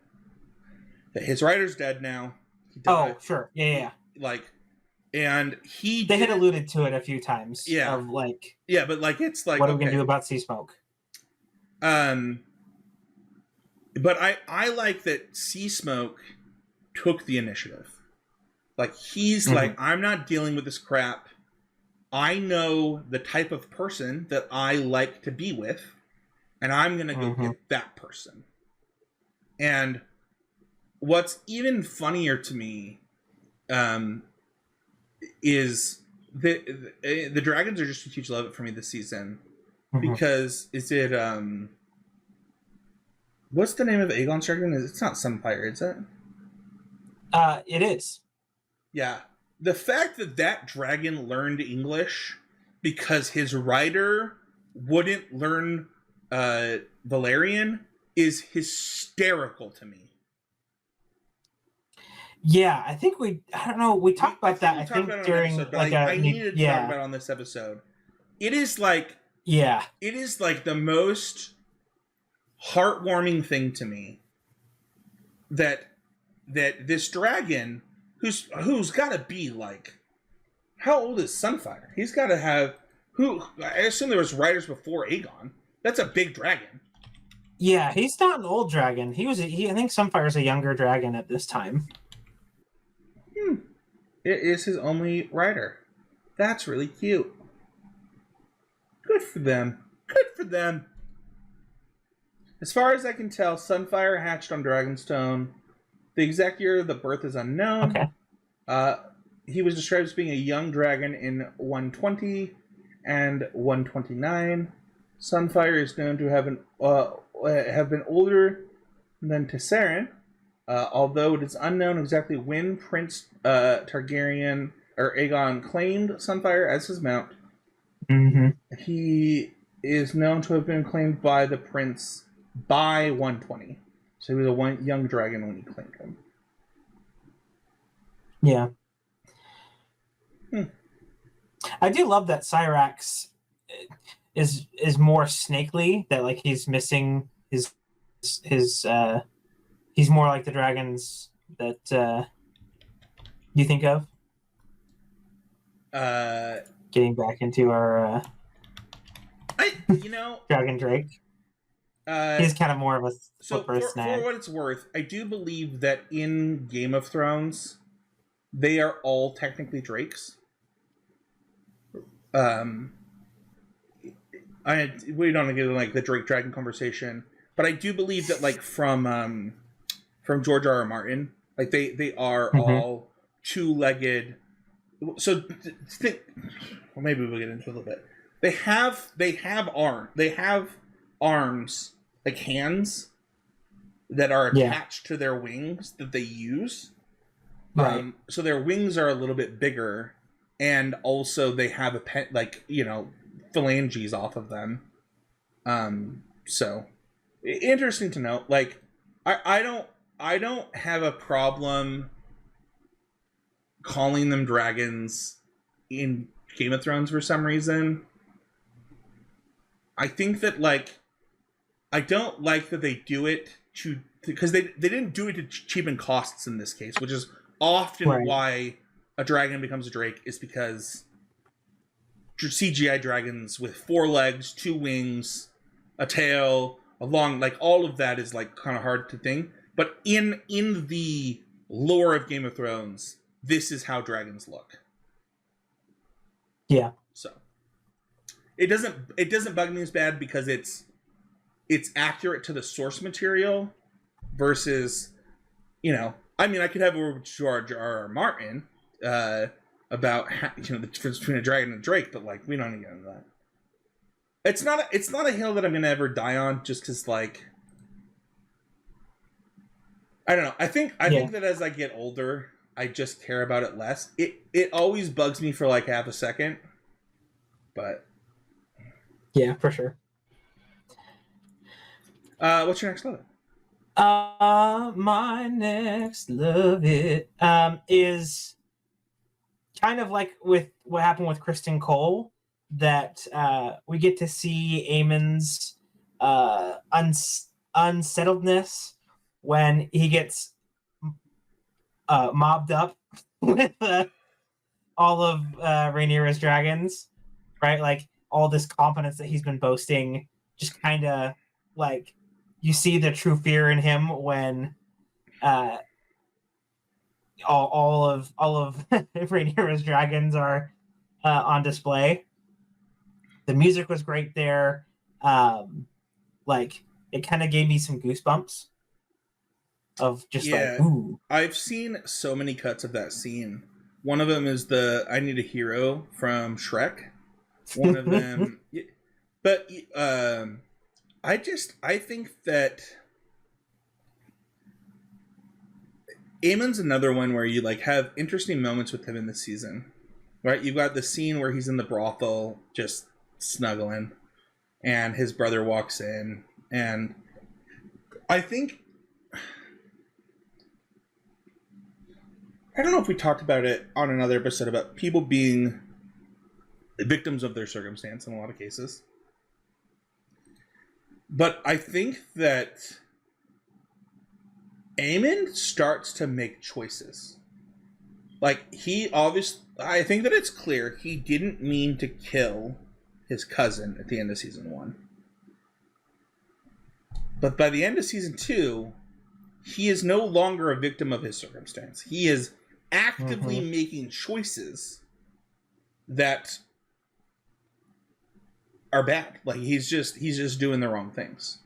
his writer's dead now. He died. Oh, sure. Yeah. Like, and they had alluded to it a few times. Yeah. Of like. Yeah, but like it's like, what are we gonna do about Seasmoke? But I like that Seasmoke took the initiative. Like he's like, I'm not dealing with this crap. I know the type of person that I like to be with, and I'm gonna go get that person. And what's even funnier to me, is the dragons are just a huge love it for me this season, because is it what's the name of Aegon's dragon? It's not Sunfire, is it? It is. Yeah. The fact that dragon learned English because his rider wouldn't learn Valyrian is hysterical to me. Yeah, I think we talked about that. I think during episode, like I needed to talk about it on this episode. It is like the most heartwarming thing to me that this dragon who's got to be like, how old is Sunfire? He's got to have I assume there was riders before Aegon. That's a big dragon. Yeah, he's not an old dragon. I think Sunfire's a younger dragon at this time. It is his only rider. That's really cute. Good for them. Good for them. As far as I can tell, Sunfire hatched on Dragonstone. The exact year of the birth is unknown. Okay. He was described as being a young dragon in 120 and 129. Sunfire is known to have been older than Tesseren, although it is unknown exactly when Prince Targaryen or Aegon claimed Sunfire as his mount. He is known to have been claimed by the prince by 120. So he was a young dragon when he claimed him. Yeah. I do love that Syrax is more snakely, that like he's missing his he's more like the dragons that you think of. Getting back into our Dragon Drake. He's kind of more of a for what it's worth, I do believe that in Game of Thrones, they are all technically drakes. We don't want to get into like the Drake Dragon conversation, but I do believe that like from George R. R. Martin, like they are all two-legged. So well, maybe we'll get into it a little bit. They have arms like hands, that are attached to their wings that they use. Right. So their wings are a little bit bigger, and also they have phalanges off of them. So interesting to note. Like, I don't have a problem calling them dragons in Game of Thrones for some reason. I think that, like, I don't like that they do it because they didn't do it to cheapen costs in this case, which is often why a dragon becomes a drake, is because CGI dragons with 4 legs, 2 wings, a tail, a long, like, all of that is, like, kind of hard to think. But in the lore of Game of Thrones, this is how dragons look. Yeah. So it doesn't bug me as bad because it's accurate to the source material versus, I mean, I could have a word with George R.R. Martin about the difference between a dragon and a drake, but, like, we don't need to get into that. It's not a hill that I'm gonna ever die on, just because, like, I don't know. I think that as I get older, I just care about it less. It always bugs me for like half a second, but yeah, for sure. What's your next love it? My next love it is kind of like with what happened with Kristen Cole, that we get to see Aemon's unsettledness when he gets mobbed up with all of Rhaenyra's dragons, right? Like, all this confidence that he's been boasting, just kind of, like, you see the true fear in him when all of Rhaenyra's dragons are on display. The music was great there. Like, it kind of gave me some goosebumps of just like, ooh. I've seen so many cuts of that scene. One of them is the I Need a Hero from Shrek. One of them, but I think that Aemon's another one where you, like, have interesting moments with him in the season, right? You've got the scene where he's in the brothel just snuggling, and his brother walks in, and I think, I don't know if we talked about it on another episode about people being victims of their circumstance in a lot of cases. But I think that Aemon starts to make choices. Like, I think that it's clear he didn't mean to kill his cousin at the end of season 1. But by the end of season 2, he is no longer a victim of his circumstance. He is actively making choices that are bad. Like, he's just doing the wrong things.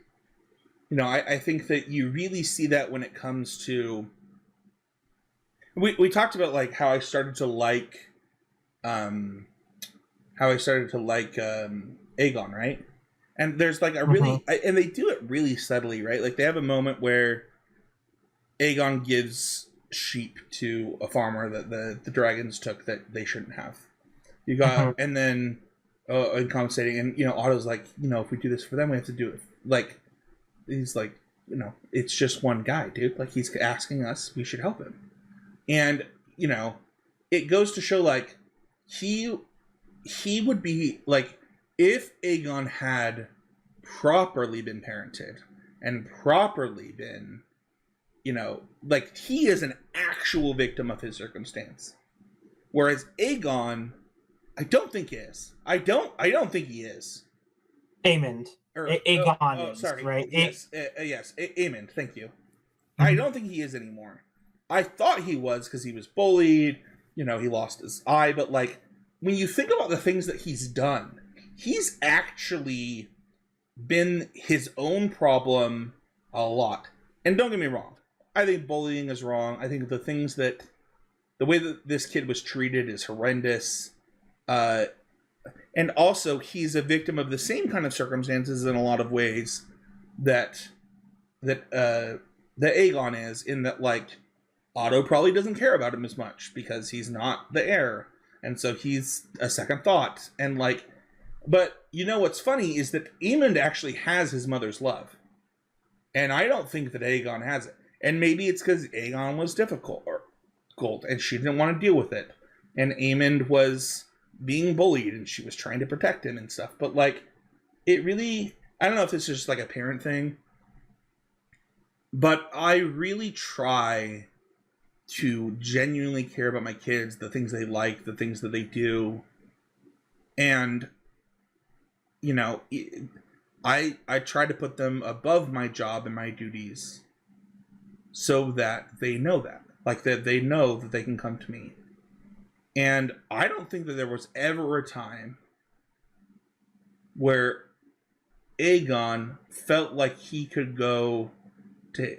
I think that you really see that when it comes to, we talked about, like, how I started to like Aegon, right? And there's, like, a really and they do it really subtly, right? Like, they have a moment where Aegon gives sheep to a farmer that the dragons took that they shouldn't have. You got and then and compensating, and Otto's like, if we do this for them, we have to do it. Like, he's like, it's just one guy, dude. Like, he's asking us, we should help him. And it goes to show, like, he would be like, if Aegon had properly been parented and properly been, like, he is an actual victim of his circumstance, whereas Aegon, I don't think is. I don't think he is. Aemond. Aegon is, sorry. Right? Yes, Aemond. Thank you. I don't think he is anymore. I thought he was because he was bullied. He lost his eye. But, like, when you think about the things that he's done, he's actually been his own problem a lot. And don't get me wrong. I think bullying is wrong. I think the way that this kid was treated is horrendous. And also, he's a victim of the same kind of circumstances in a lot of ways that that Aegon is, in that, like, Otto probably doesn't care about him as much because he's not the heir, and so he's a second thought. And, like, but you know what's funny is that Aemond actually has his mother's love, and I don't think that Aegon has it. And maybe it's because Aegon was difficult and she didn't want to deal with it, and Aemond was being bullied and she was trying to protect him and stuff. But, like, it really, I don't know if this is just like a parent thing, but I really try to genuinely care about my kids, the things they like, the things that they do. And, you know, I try to put them above my job and my duties so that they know that. Like, that they know that they can come to me. And I don't think that there was ever a time where Aegon felt like he could go to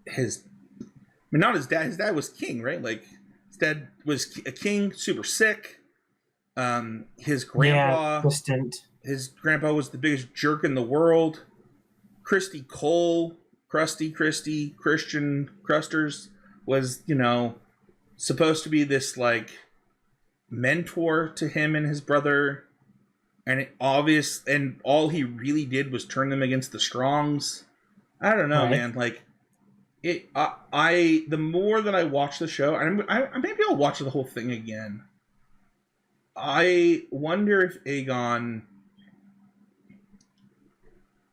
his, I mean, not his dad. His dad was king, right? Like, his dad was a king, super sick. His grandpa, his grandpa was the biggest jerk in the world. Christy Cole, Christian Crusters was, you know, supposed to be this, like, mentor to him and his brother. And all he really did was turn them against the Strongs. I don't know, man. Like, the more that I watch the show, and maybe I'll watch the whole thing again. I wonder if Aegon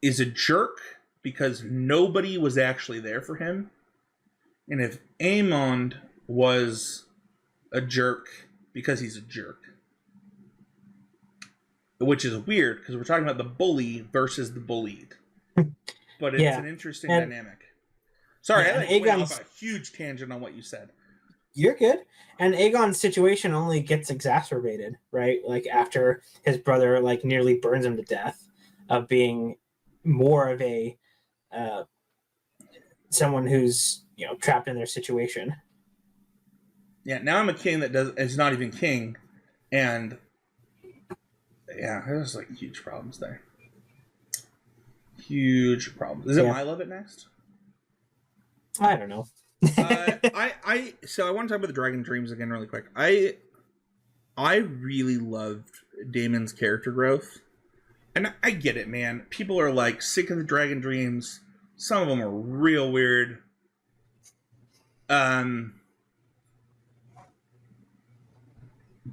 is a jerk because nobody was actually there for him, and if Aemond was a jerk because he's a jerk. Which is weird, because we're talking about the bully versus the bullied. But it's an interesting dynamic. Sorry, I went off a huge tangent on what you said. You're good. And Aegon's situation only gets exacerbated, right? Like, after his brother, like, nearly burns him to death, of being more of a someone who's, you know, trapped in their situation. Yeah, now I'm a king that is not even king, and yeah, there's, like, huge problems there. Huge problems. Is it my Love It next? I don't know. So I want to talk about the Dragon Dreams again really quick. I really loved Daemon's character growth. And I get it, man. People are, like, sick of the Dragon Dreams. Some of them are real weird. But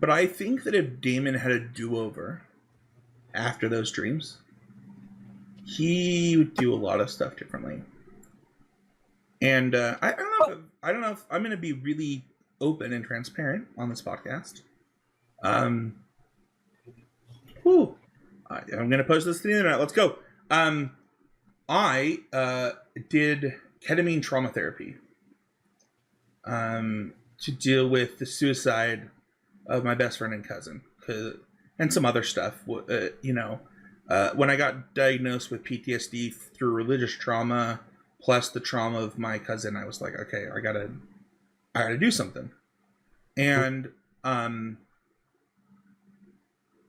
I think that if Daemon had a do-over after those dreams, he would do a lot of stuff differently. And I don't know if I'm going to be really open and transparent on this podcast. I'm going to post this to the internet. Let's go. I did ketamine trauma therapy to deal with the suicide of my best friend and cousin, and some other stuff. You know, when I got diagnosed with PTSD through religious trauma, plus the trauma of my cousin, I was like, okay, I gotta do something. And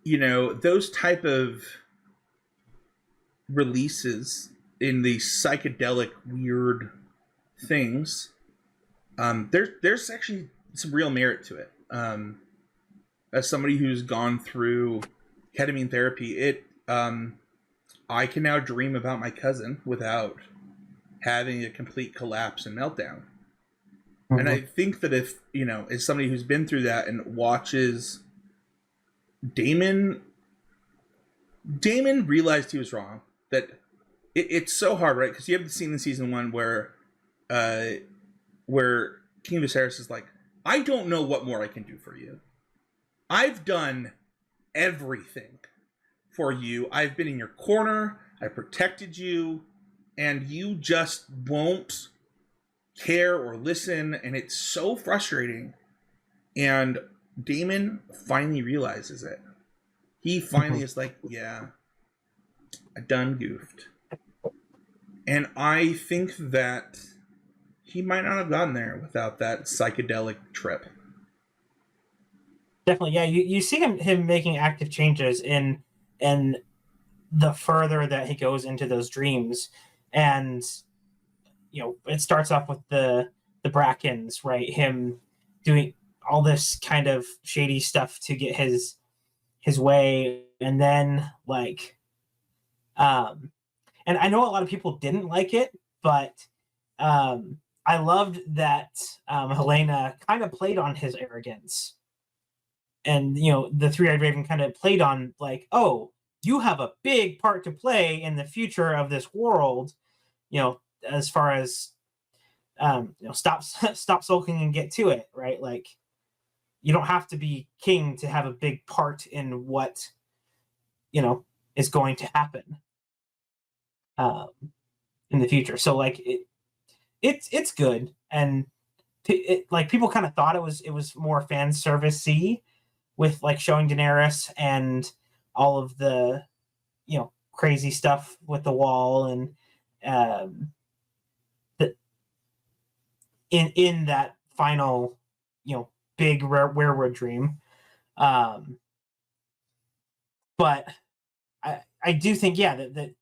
you know, those type of releases in these psychedelic weird things, there's actually some real merit to it. As somebody who's gone through ketamine therapy, I can now dream about my cousin without having a complete collapse and meltdown. Mm-hmm. And I think that if, you know, as somebody who's been through that and watches Daemon realized he was wrong. That it's so hard, right? Because you have the scene in season 1 where King Viserys is like, I don't know what more I can do for you. I've done everything for you. I've been in your corner. I protected you. And you just won't care or listen. And it's so frustrating. And Daemon finally realizes it. He finally is like, yeah, I done goofed. And I think that he might not have gotten there without that psychedelic trip. Definitely, yeah. You see him making active changes in the further that he goes into those dreams. And, it starts off with the Brackens, right? Him doing all this kind of shady stuff to get his way, and then like, and I know a lot of people didn't like it, but I loved that Helena kind of played on his arrogance, and the Three-Eyed Raven kind of played on like, oh, you have a big part to play in the future of this world, as far as stop sulking and get to it, right? Like, you don't have to be king to have a big part in what is going to happen in the future. So like it's good, and like people kind of thought it was more fan service-y with like showing Daenerys and all of the crazy stuff with the wall, and in that final big weirwood dream, but I do think that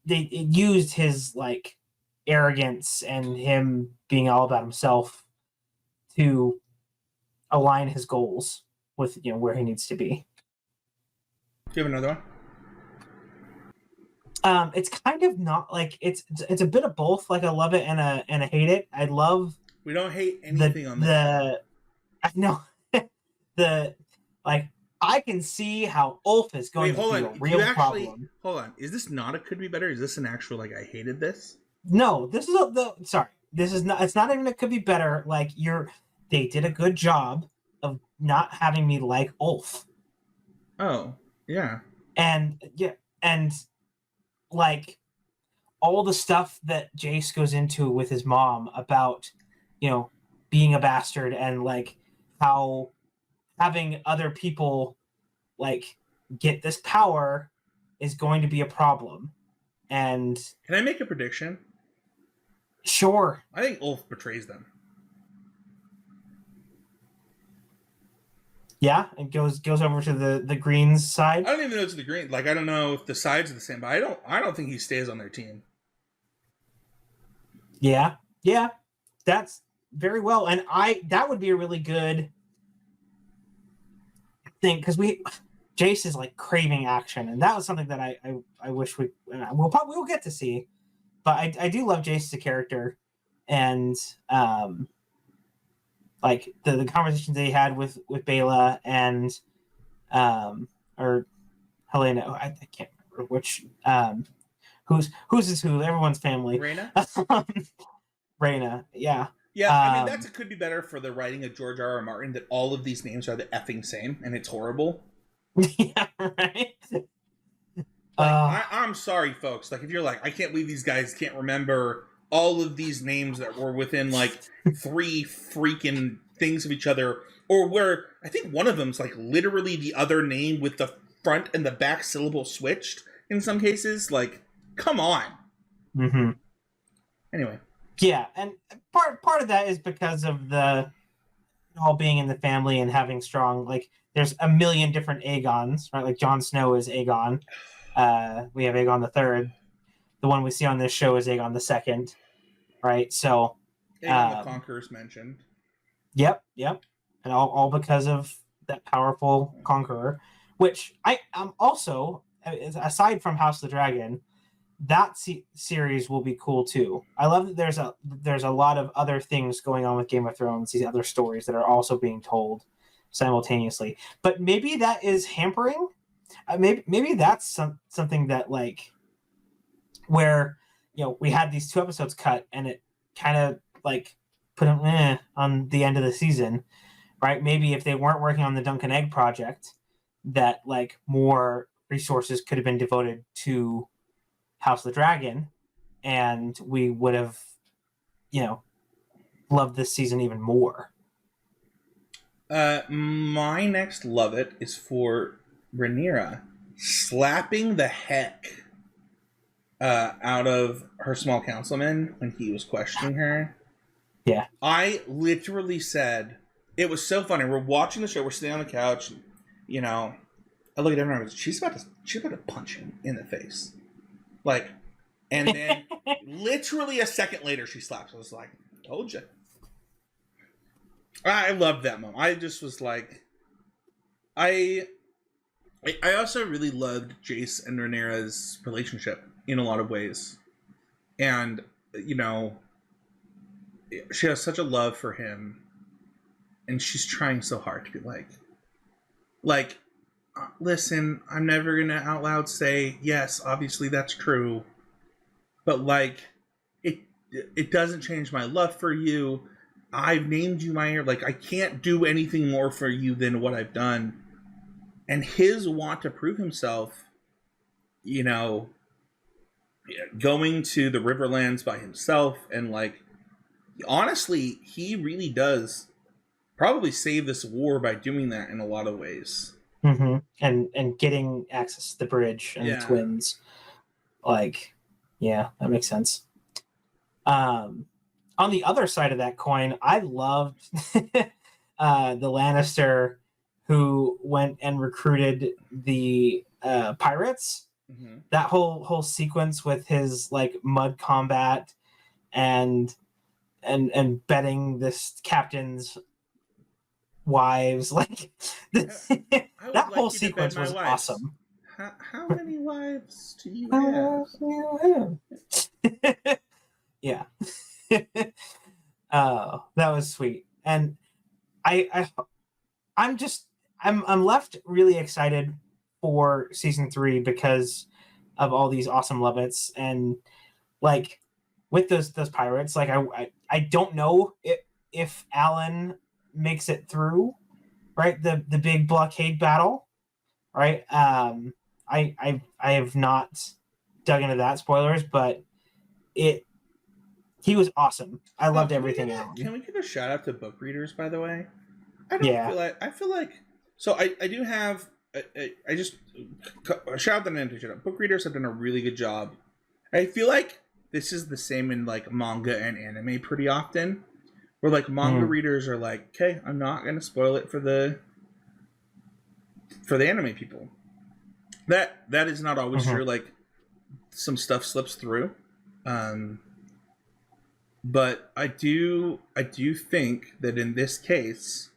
it used his like arrogance and him being all about himself to align his goals with where he needs to be. Do you have another one? It's kind of not like it's a bit of both. Like, I love it and I hate it. I love. We don't hate anything on this. I know the like. I can see how Ulf is going to be a real problem. Hold on. Is this not a could be better? Is this an actual like I hated this? No, this is sorry. This is not. It's not even. It could be better. Like they did a good job of not having me like Ulf. Oh yeah. And like all the stuff that Jace goes into with his mom about, being a bastard, and like how having other people like get this power is going to be a problem. And can I make a prediction? Sure. I think Ulf betrays them. Yeah, and goes over to the Greens side. I don't even know it's the Green. Like, I don't know if the sides are the same, but I don't think he stays on their team. Yeah, that's very well, and that would be a really good thing, because Jace is like craving action, and that was something that I wish we'll get to see. But I do love Jace as a character, and like the conversations they had with Bela and or Helena. I can't remember which who's is who. Everyone's family. Rhaena. Rhaena. Yeah. Yeah, I mean, that's could be better for the writing of George R.R. Martin, that all of these names are the effing same, and it's horrible. Yeah, right. I'm sorry, folks. Like, if you're like, I can't believe these guys can't remember all of these names that were within like 3 freaking things of each other, or where I think one of them's like literally the other name with the front and the back syllable switched in some cases. Like, come on. Mm-hmm. Anyway. Yeah, and part of that is because of the all being in the family and having strong, like, there's a million different Aegons, right? Like Jon Snow is Aegon. We have Aegon the Third. The one we see on this show is Aegon the Second, right? So Aegon the Conqueror's mentioned. Yep, and all because of that powerful conqueror, which I'm also, aside from House of the Dragon, that series will be cool too. I love that there's a lot of other things going on with Game of Thrones, these other stories that are also being told simultaneously. But maybe that is hampering. Maybe that's something that, like, where we had these 2 episodes cut, and it kind of like put them on the end of the season, right? Maybe if they weren't working on the Duncan Egg project, that like more resources could have been devoted to House of the Dragon, and we would have, loved this season even more. My next love it is for Rhaenyra slapping the heck out of her small councilman when he was questioning her. Yeah. I literally said, it was so funny. We're watching the show, we're sitting on the couch, I look at everyone and I go, she's about to punch him in the face. Like, and then literally a second later, she slaps. I was like, told you. I loved that moment. I just was like, I also really loved Jace and Rhaenyra's relationship in a lot of ways. And, you know, she has such a love for him. And she's trying so hard to be like, listen, I'm never going to out loud say, yes, obviously that's true. But, like, it doesn't change my love for you. I've named you my heir. Like, I can't do anything more for you than what I've done. And his want to prove himself, you know, going to the Riverlands by himself, and like, honestly, he really does probably save this war by doing that in a lot of ways. Mm-hmm. And getting access to the bridge and the twins, like, yeah, that makes sense. On the other side of that coin, I loved the Lannister who went and recruited the pirates. Mm-hmm. That whole sequence with his like mud combat and betting this captain's wives, like that whole sequence was awesome. How many wives do you have? Yeah. Oh, that was sweet. And I'm left really excited for season 3 because of all these awesome Lovets, and like with those pirates, like I don't know if Alan makes it through, right? The big blockade battle, right? I have not dug into that, spoilers, but he was awesome. I loved everything. Can we give a shout out to book readers, by the way? I feel like so I do have I just shout out the Nintendo. Book readers have done a really good job. I feel like this is the same in like manga and anime pretty often, where like manga readers are like, okay, I'm not gonna spoil it for the anime people. That is not always true. Like, some stuff slips through, but I do think that in this case,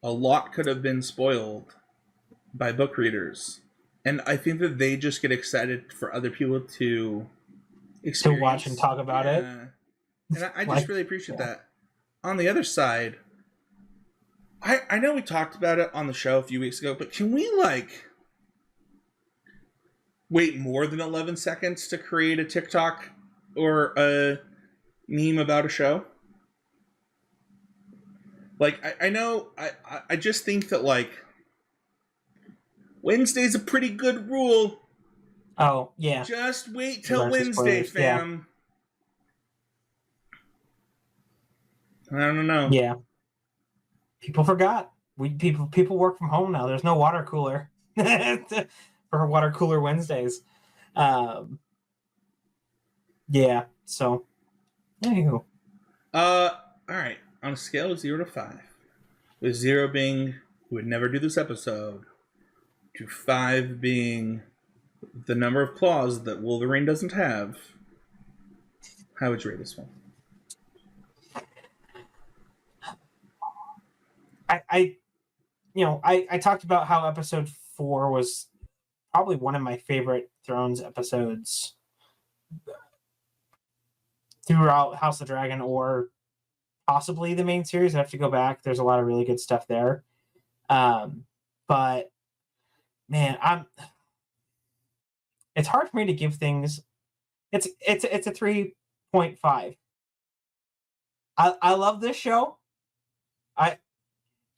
a lot could have been spoiled by book readers, and I think that they just get excited for other people to experience, to watch and talk about it. And I just really appreciate that. On the other side, I know we talked about it on the show a few weeks ago, but can we like wait more than 11 seconds to create a TikTok or a meme about a show? Like, I know, I just think that like Wednesday's a pretty good rule. Oh, yeah. Just wait till Wednesday, fam. Yeah. I don't know. Yeah. People forgot. People work from home now. There's no water cooler for water cooler Wednesdays. Yeah. So, anywho. All right. On a scale of 0 to 5, with 0 being we would never do this episode, to 5 being the number of claws that Wolverine doesn't have, how would you rate this one? I talked about how episode 4 was probably one of my favorite Thrones episodes throughout House of Dragon, or possibly the main series. I have to go back. There's a lot of really good stuff there. But man, it's hard for me to give things. It's a 3.5. I love this show.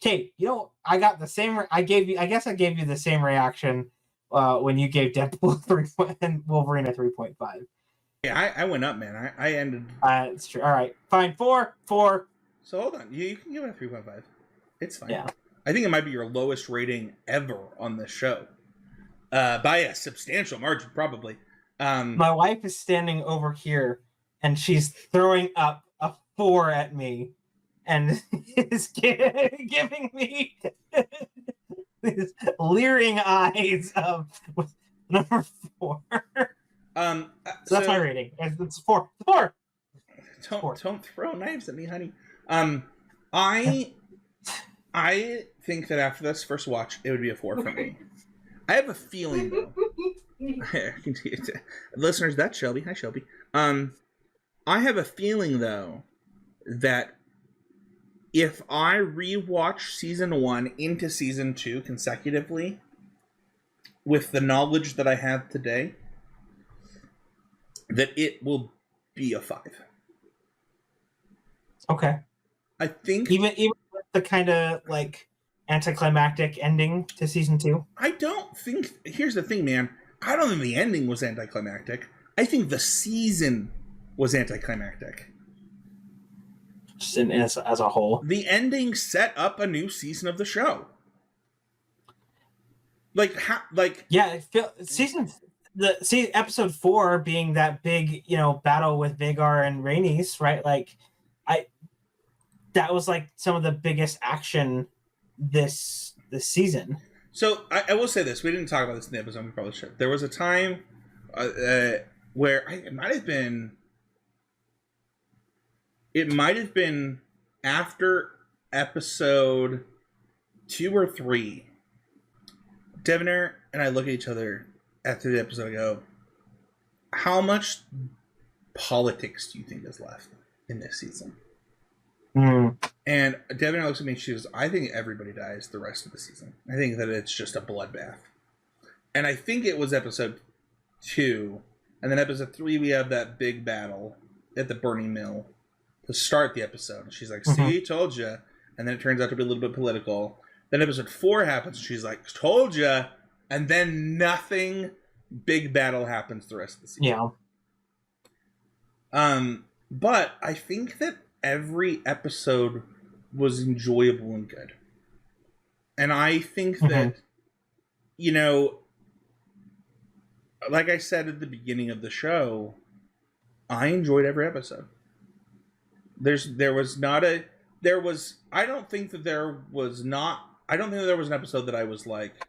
Kate, I got the same. I gave you the same reaction when you gave Deadpool 3 and Wolverine a 3.5. Yeah, I went up, man. I ended. It's true. All right, fine. 4. So hold on, you can give it a 3.5. It's fine. Yeah. I think it might be your lowest rating ever on this show, by a substantial margin, probably. My wife is standing over here, and she's throwing up a 4 at me, and is giving me these leering eyes of number 4. So that's my rating. It's 4. 4. Don't throw knives at me, honey. I think that after this first watch, it would be a 4 for me. I have a feeling, though. Listeners, that's Shelby. Hi, Shelby. I have a feeling, though, that if I rewatch season 1 into season 2 consecutively, with the knowledge that I have today, that it will be a 5. Okay. I think even with the kind of like anticlimactic ending to season 2. I don't think. Here's the thing, man. I don't think the ending was anticlimactic. I think the season was anticlimactic. Just as a whole. The ending set up a new season of the show. Episode 4 being that big, battle with Vhagar and Rhaenys, right? Like, that was like some of the biggest action this season. So I will say this: we didn't talk about this in the episode. We probably should. There was a time where it might have been after episode 2 or 3. Devonair and I look at each other after the episode and go, how much politics do you think is left in this season? And Devonair looks at me and she goes, I think everybody dies the rest of the season. I think that it's just a bloodbath. And I think it was episode 2. And then episode 3, we have that big battle at the Burning Mill to start the episode. She's like, see, told you. And then it turns out to be a little bit political. Then episode 4 happens. She's like, told you. And then nothing. Big battle happens the rest of the season. Yeah. But I think that every episode was enjoyable and good. And I think that, like I said at the beginning of the show, I enjoyed every episode. I don't think that there was an episode that I was like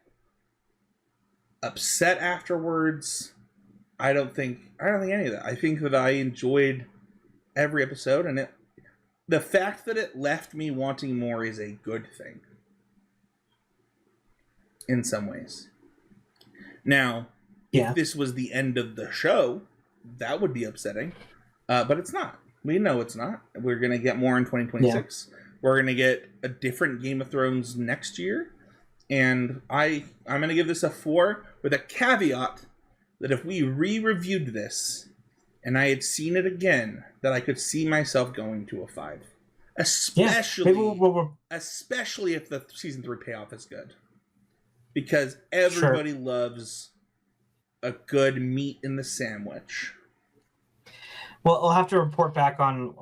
upset afterwards. I don't think any of that. I think that I enjoyed every episode, and the fact that it left me wanting more is a good thing. In some ways. Now, if this was the end of the show, that would be upsetting. But it's not. We know it's not. We're going to get more in 2026. Yeah. We're going to get a different Game of Thrones next year. And I'm going to give this a 4 with a caveat that if we re-reviewed this and I had seen it again, that I could see myself going to a 5. Especially if the season 3 payoff is good. Because everybody loves a good meat in the sandwich. Well, I'll have to report back on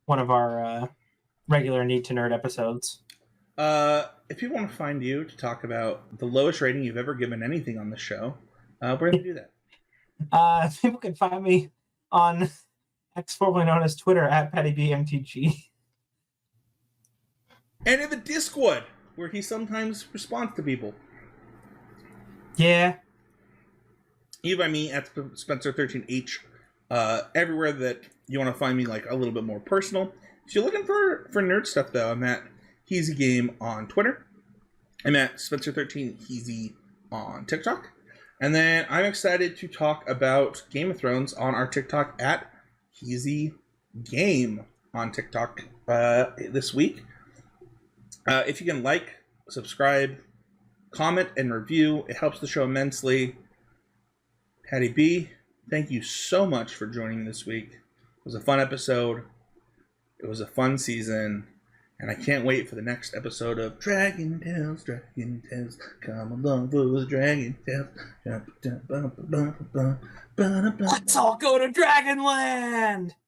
one of our regular Need to Nerd episodes. If people want to find you to talk about the lowest rating you've ever given anything on the show, where do they do that? People can find me on X, formerly known as Twitter, at PattyBMTG. And in the Discord, where he sometimes responds to people. Yeah. You find me at Spencer13H. Everywhere that you want to find me, like a little bit more personal. If you're looking for nerd stuff, though, I'm at Heezy Game on Twitter. I'm at Spencer13 Heezy on TikTok. And then I'm excited to talk about Game of Thrones on our TikTok at Heezy Game on TikTok this week. If you can subscribe, comment, and review, it helps the show immensely. Patty B, thank you so much for joining me this week. It was a fun episode. It was a fun season. And I can't wait for the next episode of Dragon Tales. Come along for the Dragon Tales. Let's all go to Dragonland!